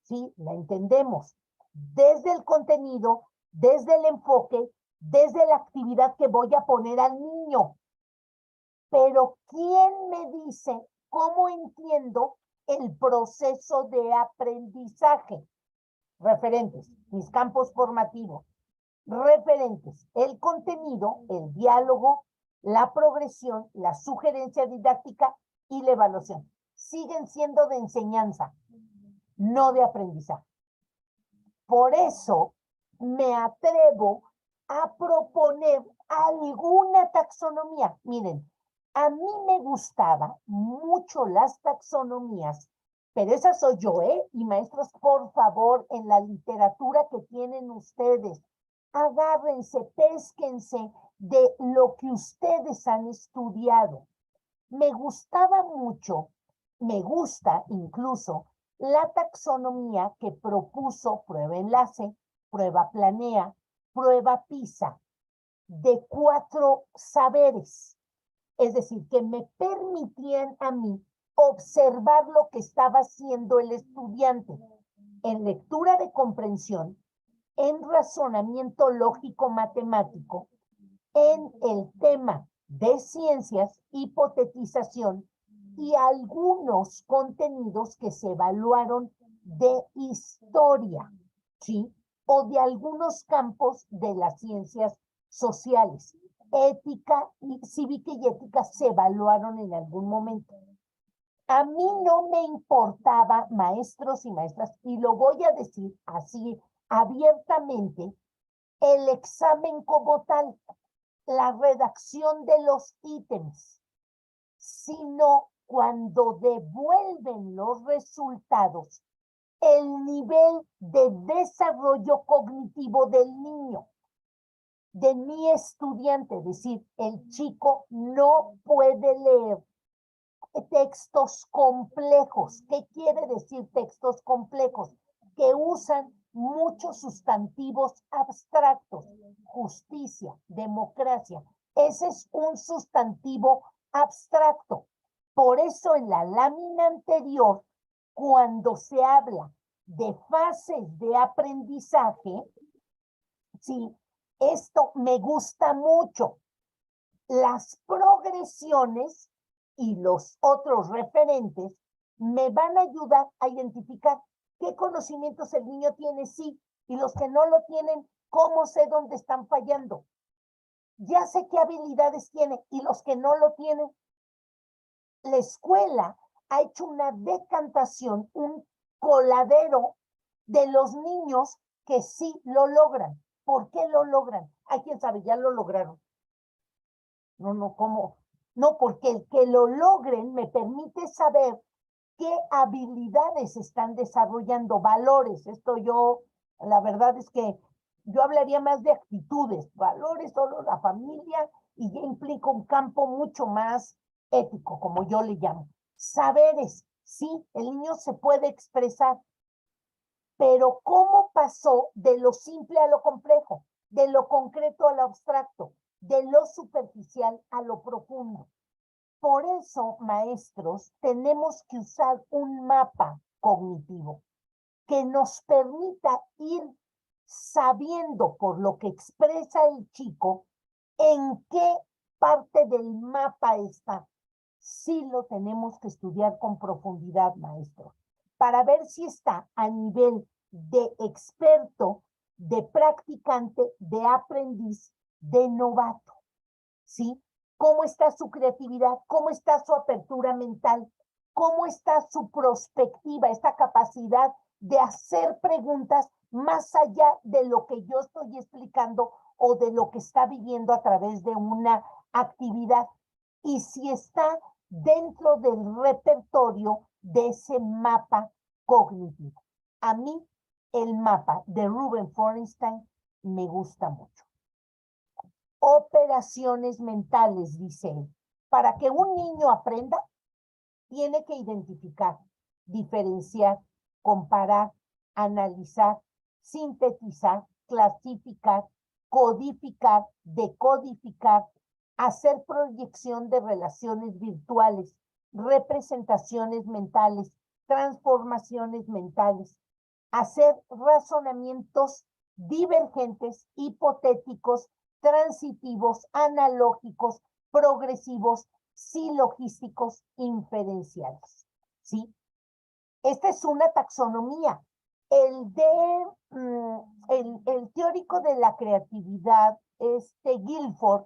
¿sí? La entendemos desde el contenido, desde el enfoque, desde la actividad que voy a poner al niño. Pero ¿quién me dice cómo entiendo el proceso de aprendizaje? Referentes, mis campos formativos. Referentes, el contenido, el diálogo, la progresión, la sugerencia didáctica y la evaluación. Siguen siendo de enseñanza, no de aprendizaje. Por eso me atrevo a proponer alguna taxonomía. Miren, a mí me gustaba mucho las taxonomías, pero esa soy yo, ¿eh? Y maestros, por favor, en la literatura que tienen ustedes, agárrense, pésquense de lo que ustedes han estudiado. Me gustaba mucho, me gusta incluso, la taxonomía que propuso Prueba Enlace, Prueba Planea, Prueba PISA, de 4 saberes. Es decir, que me permitían a mí observar lo que estaba haciendo el estudiante en lectura de comprensión, en razonamiento lógico-matemático, en el tema de ciencias, hipotetización y algunos contenidos que se evaluaron de historia, ¿sí? O de algunos campos de las ciencias sociales. Ética y cívica y ética se evaluaron en algún momento. A mí no me importaba, maestros y maestras, y lo voy a decir así abiertamente, el examen como tal, la redacción de los ítems, sino cuando devuelven los resultados, el nivel de desarrollo cognitivo del niño, de mi estudiante, es decir, el chico no puede leer textos complejos. ¿Qué quiere decir textos complejos? Que usan muchos sustantivos abstractos. Justicia, democracia. Ese es un sustantivo abstracto. Por eso en la lámina anterior, cuando se habla de fases de aprendizaje, sí, esto me gusta mucho. Las progresiones y los otros referentes me van a ayudar a identificar qué conocimientos el niño tiene, sí, y los que no lo tienen, cómo sé dónde están fallando. Ya sé qué habilidades tiene y los que no lo tienen. La escuela ha hecho una decantación, un coladero de los niños que sí lo logran. ¿Por qué lo logran? Hay quien sabe, ya lo lograron. No, ¿cómo? No, porque el que lo logren me permite saber qué habilidades están desarrollando, valores. Esto yo, la verdad es que yo hablaría más de actitudes, valores, solo la familia, y ya implica un campo mucho más ético, como yo le llamo. Saberes, sí, el niño se puede expresar, pero ¿cómo pasó de lo simple a lo complejo, de lo concreto a lo abstracto, de lo superficial a lo profundo? Por eso, maestros, tenemos que usar un mapa cognitivo que nos permita ir sabiendo por lo que expresa el chico en qué parte del mapa está. Sí lo tenemos que estudiar con profundidad, maestro, para ver si está a nivel de experto, de practicante, de aprendiz, de novato, ¿sí? cómo está su creatividad, cómo está su apertura mental, cómo está su prospectiva, esta capacidad de hacer preguntas más allá de lo que yo estoy explicando o de lo que está viviendo a través de una actividad. Y si está dentro del repertorio de ese mapa cognitivo. A mí, el mapa de Ruben Forenstein me gusta mucho. Operaciones mentales, dice él. Para que un niño aprenda, tiene que identificar, diferenciar, comparar, analizar, sintetizar, clasificar, codificar, decodificar, hacer proyección de relaciones virtuales, representaciones mentales, transformaciones mentales, hacer razonamientos divergentes, hipotéticos, transitivos, analógicos, progresivos, silogísticos, inferenciales. ¿Sí? Esta es una taxonomía. El teórico de la creatividad, Guilford,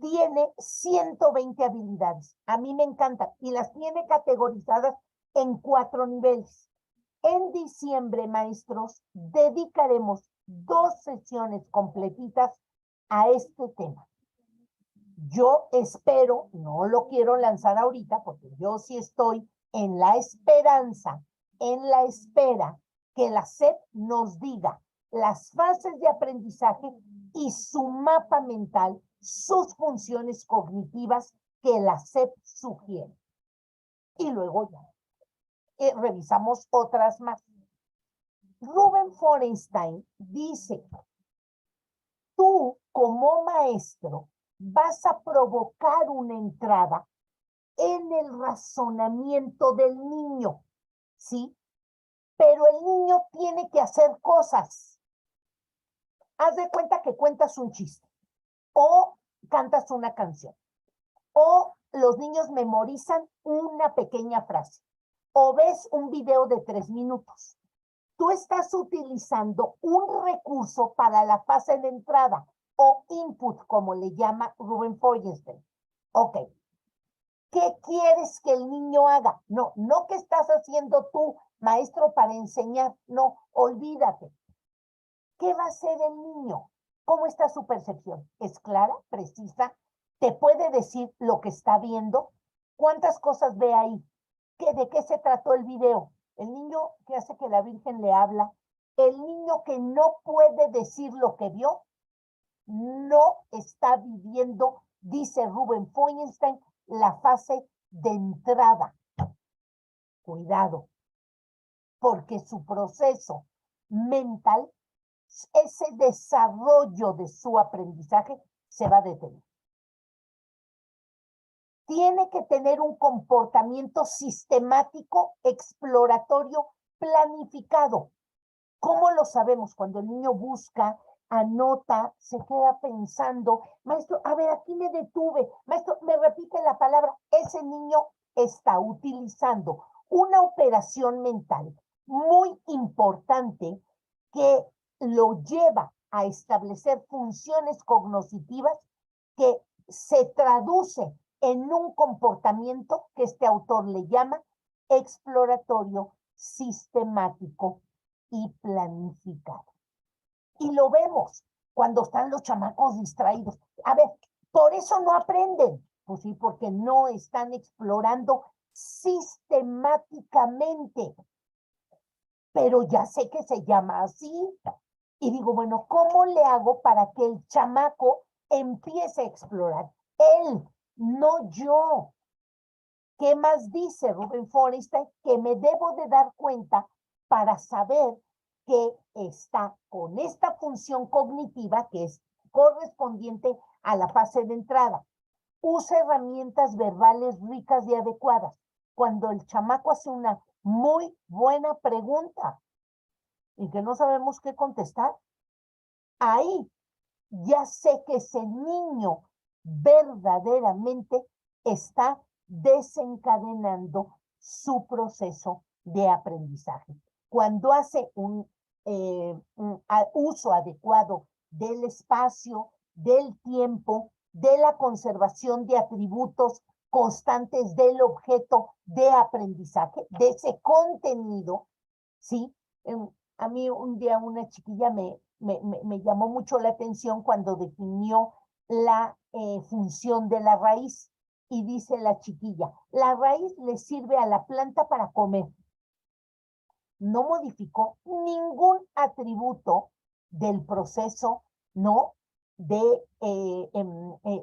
tiene 120 habilidades. A mí me encantan y las tiene categorizadas en 4 niveles. En diciembre, maestros, dedicaremos 2 sesiones completitas a este tema. Yo espero, no lo quiero lanzar ahorita, porque yo sí estoy en la esperanza, en la espera que la SEP nos diga las fases de aprendizaje y su mapa mental, sus funciones cognitivas que la SEP sugiere. Y luego ya revisamos otras más. Ruben Forenstein dice, tú como maestro vas a provocar una entrada en el razonamiento del niño, ¿sí? Pero el niño tiene que hacer cosas. Haz de cuenta que cuentas un chiste, o cantas una canción, o los niños memorizan una pequeña frase, o ves un video de 3 minutos. Tú estás utilizando un recurso para la fase de entrada, o input, como le llama Ruben Forenstein. Ok. ¿Qué quieres que el niño haga? No, no qué estás haciendo tú, maestro, para enseñar. No, olvídate. ¿Qué va a hacer el niño? ¿Cómo está su percepción? ¿Es clara, precisa? ¿Te puede decir lo que está viendo? ¿Cuántas cosas ve ahí? ¿De qué se trató el video? El niño que hace que la Virgen le habla. El niño que no puede decir lo que vio, no está viviendo, dice Ruben Forenstein, la fase de entrada. Cuidado, porque su proceso mental, ese desarrollo de su aprendizaje, se va a detener. Tiene que tener un comportamiento sistemático, exploratorio, planificado. ¿Cómo lo sabemos? Cuando el niño busca, anota, se queda pensando, maestro, a ver, aquí me detuve, maestro, me repite la palabra. Ese niño está utilizando una operación mental muy importante que lo lleva a establecer funciones cognitivas que se traduce en un comportamiento que este autor le llama exploratorio, sistemático y planificado. Y lo vemos cuando están los chamacos distraídos. A ver, por eso no aprenden. Pues sí, porque no están explorando sistemáticamente. Pero ya sé que se llama así. Y digo, bueno, ¿cómo le hago para que el chamaco empiece a explorar? Él, no yo. ¿Qué más dice Ruben Forenstein? Que me debo de dar cuenta para saber que está con esta función cognitiva que es correspondiente a la fase de entrada. Usa herramientas verbales ricas y adecuadas. Cuando el chamaco hace una muy buena pregunta y que no sabemos qué contestar, ahí ya sé que ese niño verdaderamente está desencadenando su proceso de aprendizaje. Cuando hace un uso adecuado del espacio, del tiempo, de la conservación de atributos constantes del objeto de aprendizaje, de ese contenido, ¿sí? A mí un día una chiquilla me llamó mucho la atención cuando definió la función de la raíz. Y dice la chiquilla, la raíz le sirve a la planta para comer. No modificó ningún atributo del proceso, ¿no? De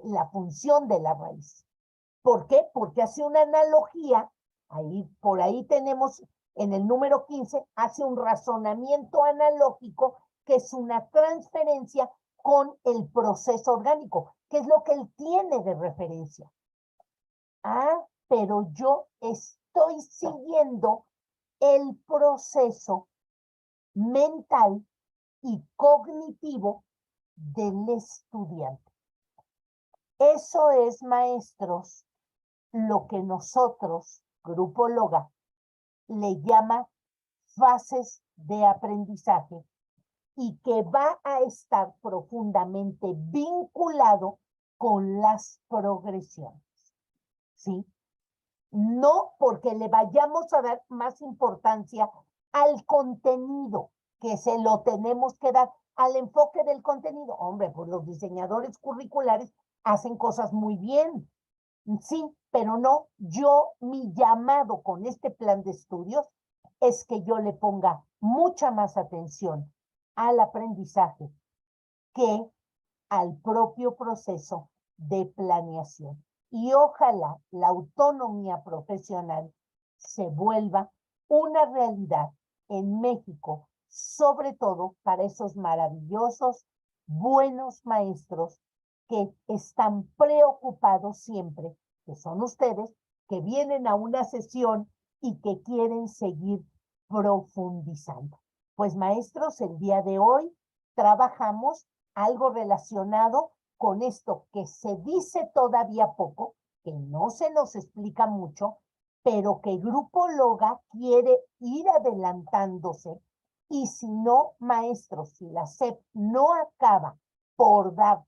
la función de la raíz. ¿Por qué? Porque hace una analogía, por ahí tenemos en el número 15, hace un razonamiento analógico que es una transferencia con el proceso orgánico, que es lo que él tiene de referencia. Ah, pero yo estoy siguiendo el proceso mental y cognitivo del estudiante. Eso es, maestros, lo que nosotros, Grupo Loga, le llama fases de aprendizaje y que va a estar profundamente vinculado con las progresiones, ¿sí? No porque le vayamos a dar más importancia al contenido, que se lo tenemos que dar al enfoque del contenido. Hombre, pues los diseñadores curriculares hacen cosas muy bien, sí, pero no, mi llamado con este plan de estudios es que yo le ponga mucha más atención al aprendizaje que al propio proceso de planeación. Y ojalá la autonomía profesional se vuelva una realidad en México, sobre todo para esos maravillosos, buenos maestros que están preocupados siempre, que son ustedes, que vienen a una sesión y que quieren seguir profundizando. Pues maestros, el día de hoy trabajamos algo relacionado con esto que se dice todavía poco, que no se nos explica mucho, pero que Grupo Loga quiere ir adelantándose. Y si no, maestros, si la SEP no acaba por dar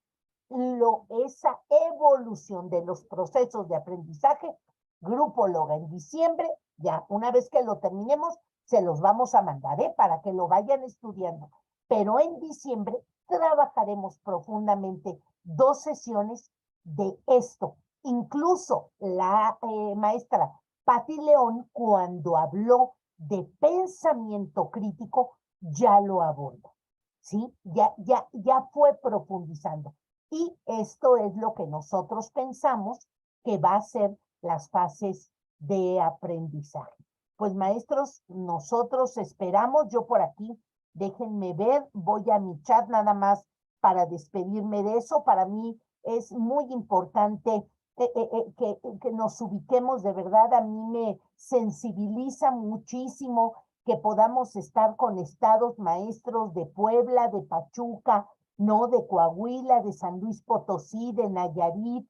esa evolución de los procesos de aprendizaje, Grupo Loga en diciembre, ya una vez que lo terminemos, se los vamos a mandar, para que lo vayan estudiando. Pero en diciembre trabajaremos profundamente 2 sesiones de esto. Incluso la maestra Patti León, cuando habló de pensamiento crítico, ya lo abordó, ¿sí? Ya fue profundizando. Y esto es lo que nosotros pensamos que va a ser las fases de aprendizaje. Pues maestros, nosotros esperamos, yo por aquí, déjenme ver, voy a mi chat nada más para despedirme de eso. Para mí es muy importante que nos ubiquemos de verdad. A mí me sensibiliza muchísimo que podamos estar con estados maestros de Puebla, de Pachuca, ¿no? De Coahuila, de San Luis Potosí, de Nayarit,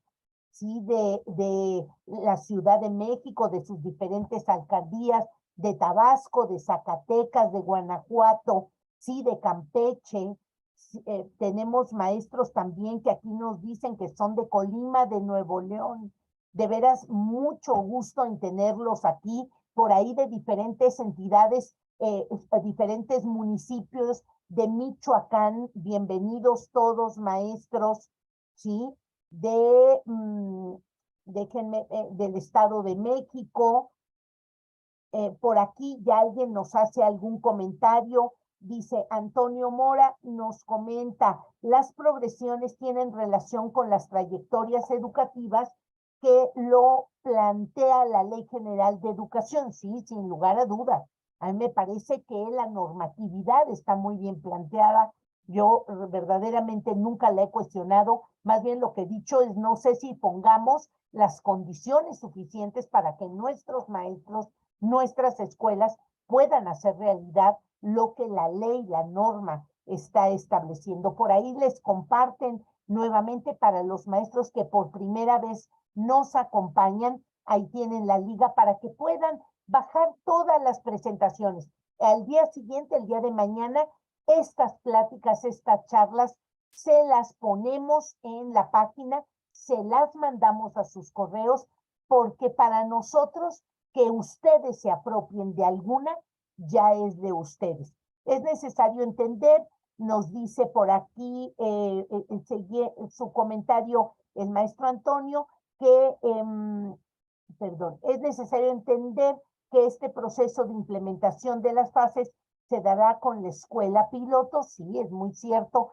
¿sí? De la Ciudad de México, de sus diferentes alcaldías, de Tabasco, de Zacatecas, de Guanajuato, sí, de Campeche. Tenemos maestros también que aquí nos dicen que son de Colima, de Nuevo León. De veras, mucho gusto en tenerlos aquí, por ahí de diferentes entidades, diferentes municipios de Michoacán. Bienvenidos todos, maestros, ¿sí? Déjenme, del Estado de México. Por aquí ya alguien nos hace algún comentario. Dice Antonio Mora, nos comenta, las progresiones tienen relación con las trayectorias educativas que lo plantea la Ley General de Educación. Sí, sin lugar a dudas. A mí me parece que la normatividad está muy bien planteada. Yo verdaderamente nunca la he cuestionado. Más bien lo que he dicho es, no sé si pongamos las condiciones suficientes para que nuestros maestros, nuestras escuelas puedan hacer realidad lo que la ley, la norma está estableciendo. Por ahí les comparten nuevamente para los maestros que por primera vez nos acompañan. Ahí tienen la liga para que puedan bajar todas las presentaciones. Al día siguiente, el día de mañana, estas pláticas, estas charlas, se las ponemos en la página, se las mandamos a sus correos porque para nosotros que ustedes se apropien de alguna ya es de ustedes. Es necesario entender, nos dice por aquí su comentario el maestro Antonio, que, perdón, es necesario entender que este proceso de implementación de las fases se dará con la escuela piloto. Sí, es muy cierto.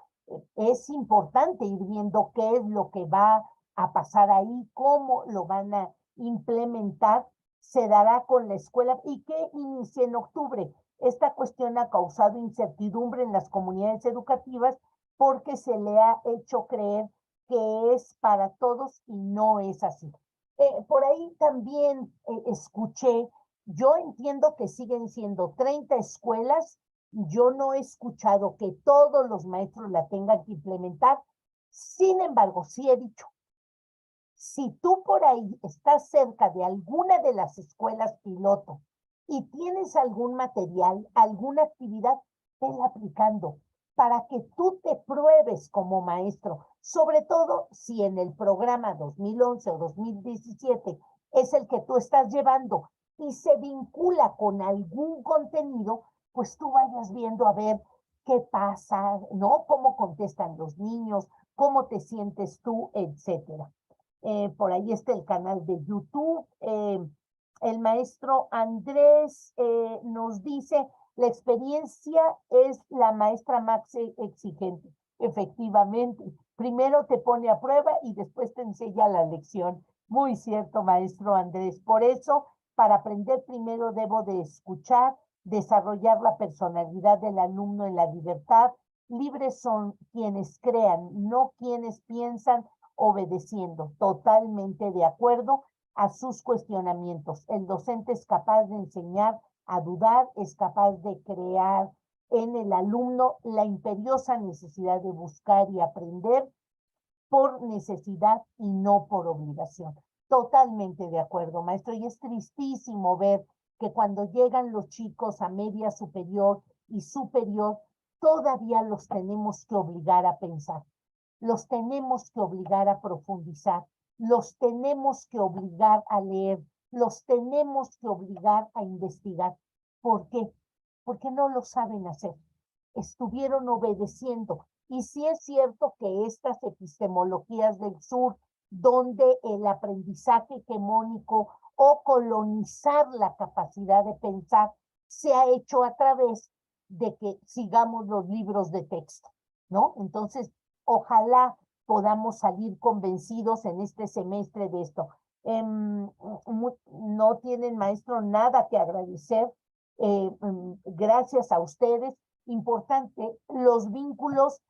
Es importante ir viendo qué es lo que va a pasar ahí, cómo lo van a implementar. Se dará con la escuela y que inicie en octubre. Esta cuestión ha causado incertidumbre en las comunidades educativas porque se le ha hecho creer que es para todos y no es así. Por ahí también escuché, yo entiendo que siguen siendo 30 escuelas, yo no he escuchado que todos los maestros la tengan que implementar. Sin embargo, sí he dicho, si tú por ahí estás cerca de alguna de las escuelas piloto y tienes algún material, alguna actividad, vela aplicando para que tú te pruebes como maestro, sobre todo si en el programa 2011 o 2017 es el que tú estás llevando y se vincula con algún contenido, pues tú vayas viendo a ver qué pasa, ¿no? Cómo contestan los niños, cómo te sientes tú, etcétera. Por ahí está el canal de YouTube. El maestro Andrés nos dice, la experiencia es la maestra más exigente. Efectivamente, primero te pone a prueba y después te enseña la lección. Muy cierto, maestro Andrés. Por eso, para aprender primero debo de escuchar, desarrollar la personalidad del alumno en la libertad. Libres son quienes crean, no quienes piensan obedeciendo. Totalmente de acuerdo a sus cuestionamientos. El docente es capaz de enseñar a dudar, es capaz de crear en el alumno la imperiosa necesidad de buscar y aprender por necesidad y no por obligación. Totalmente de acuerdo, maestro. Y es tristísimo ver que cuando llegan los chicos a media superior y superior, todavía los tenemos que obligar a pensar, los tenemos que obligar a profundizar, los tenemos que obligar a leer, los tenemos que obligar a investigar. ¿Por qué? Porque no lo saben hacer. Estuvieron obedeciendo. Y sí es cierto que estas epistemologías del sur, donde el aprendizaje hegemónico o colonizar la capacidad de pensar se ha hecho a través de que sigamos los libros de texto, ¿no? Entonces, ojalá podamos salir convencidos en este semestre de esto. No tienen, maestro, nada que agradecer. Gracias a ustedes. Importante, los vínculos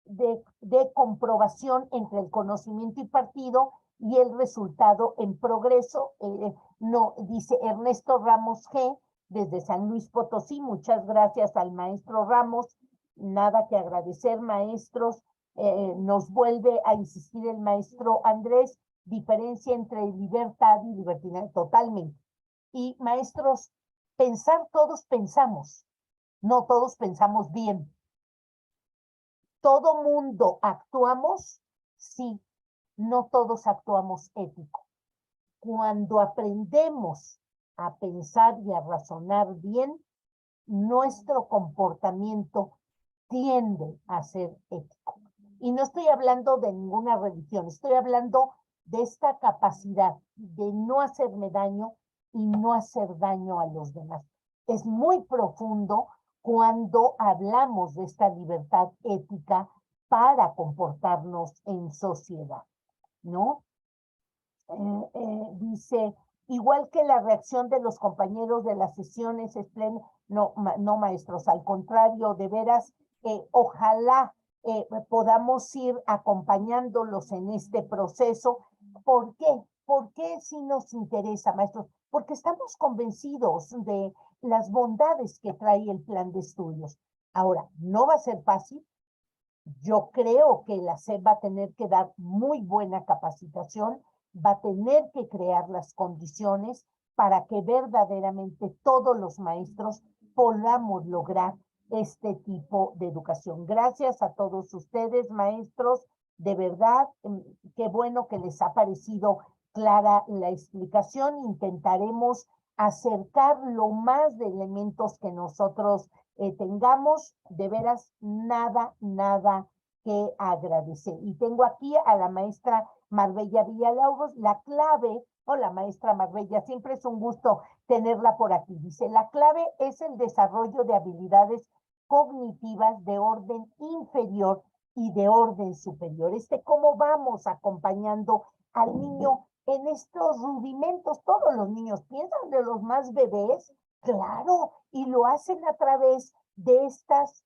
de comprobación entre el conocimiento impartido y el resultado en progreso. No, dice Ernesto Ramos G. desde San Luis Potosí. Muchas gracias al maestro Ramos. Nada que agradecer, maestros. Nos vuelve a insistir el maestro Andrés, diferencia entre libertad y libertinaje, totalmente. Y maestros, pensar todos pensamos, no todos pensamos bien. ¿Todo mundo actuamos? Sí, no todos actuamos ético. Cuando aprendemos a pensar y a razonar bien, nuestro comportamiento tiende a ser ético. Y no estoy hablando de ninguna religión, estoy hablando de esta capacidad de no hacerme daño y no hacer daño a los demás. Es muy profundo cuando hablamos de esta libertad ética para comportarnos en sociedad, ¿no? Dice, igual que la reacción de los compañeros de las sesiones es plena. No, no, maestros, al contrario, de veras, ojalá podamos ir acompañándolos en este proceso. ¿Por qué? ¿Por qué si nos interesa, maestros? Porque estamos convencidos de las bondades que trae el plan de estudios. Ahora, no va a ser fácil. Yo creo que la SEP va a tener que dar muy buena capacitación, va a tener que crear las condiciones para que verdaderamente todos los maestros podamos lograr este tipo de educación. Gracias a todos ustedes, maestros. De verdad, qué bueno que les ha parecido clara la explicación. Intentaremos acercar lo más de elementos que nosotros tengamos. De veras, nada que agradecer. Y tengo aquí a la maestra Marbella Villalobos, la clave. Hola, maestra Marbella, siempre es un gusto tenerla por aquí. Dice, la clave es el desarrollo de habilidades cognitivas de orden inferior y de orden superior. Cómo vamos acompañando al niño en estos rudimentos. Todos los niños piensan de los más bebés, claro, y lo hacen a través de estas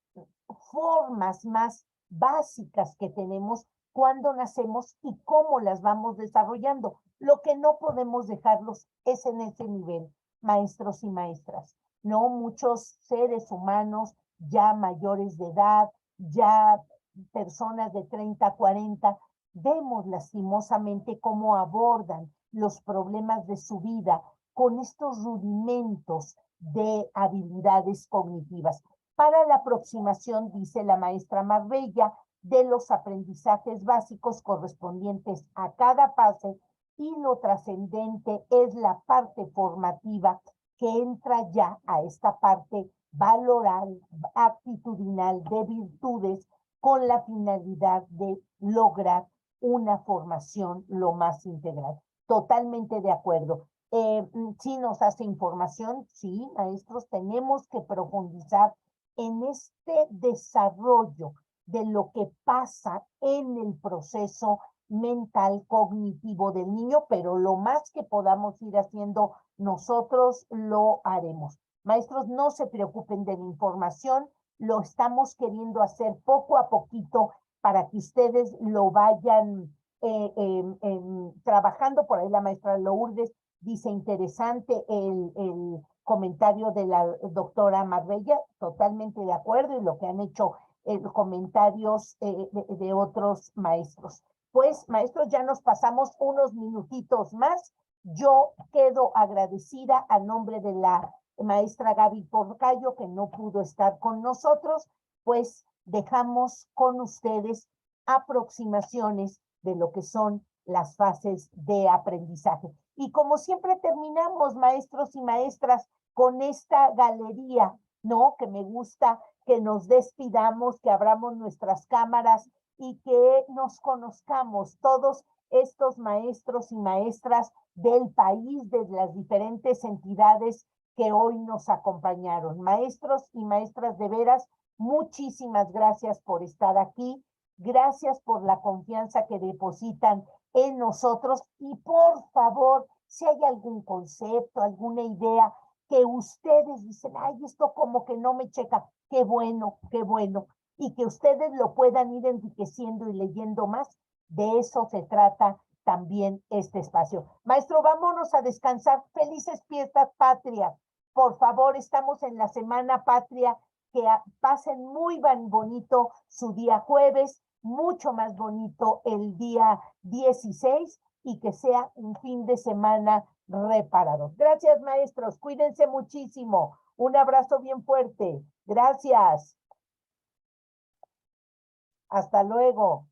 formas más básicas que tenemos cuando nacemos y cómo las vamos desarrollando. Lo que no podemos dejarlos es en ese nivel, maestros y maestras. No, muchos seres humanos ya mayores de edad, ya personas de 30, 40, vemos lastimosamente cómo abordan los problemas de su vida con estos rudimentos de habilidades cognitivas. Para la aproximación, dice la maestra Marbella, de los aprendizajes básicos correspondientes a cada fase, y lo trascendente es la parte formativa que entra ya a esta parte valoral, aptitudinal de virtudes, con la finalidad de lograr una formación lo más integral. Totalmente de acuerdo. Sí nos hace información, sí, maestros, tenemos que profundizar en este desarrollo de lo que pasa en el proceso mental cognitivo del niño, pero lo más que podamos ir haciendo nosotros lo haremos. Maestros, no se preocupen de la información, lo estamos queriendo hacer poco a poquito para que ustedes lo vayan trabajando. Por ahí la maestra Lourdes dice interesante el comentario de la doctora Marbella, totalmente de acuerdo, y lo que han hecho comentarios de otros maestros. Pues, maestros, ya nos pasamos unos minutitos más. Yo quedo agradecida a nombre de la maestra Gaby Porcayo, que no pudo estar con nosotros, pues dejamos con ustedes aproximaciones de lo que son las fases de aprendizaje. Y como siempre terminamos, maestros y maestras, con esta galería, ¿no? Que me gusta que nos despidamos, que abramos nuestras cámaras y que nos conozcamos todos estos maestros y maestras del país, de las diferentes entidades que hoy nos acompañaron. Maestros y maestras, de veras, muchísimas gracias por estar aquí. Gracias por la confianza que depositan en nosotros, y por favor, si hay algún concepto, alguna idea que ustedes dicen, ay, esto como que no me checa, qué bueno, y que ustedes lo puedan ir enriqueciendo y leyendo más. De eso se trata también este espacio. Maestro, vámonos a descansar. Felices fiestas patrias. Por favor, estamos en la Semana Patria. Que pasen muy bonito su día jueves, mucho más bonito el día 16, y que sea un fin de semana reparador. Gracias, maestros. Cuídense muchísimo. Un abrazo bien fuerte. Gracias. Hasta luego.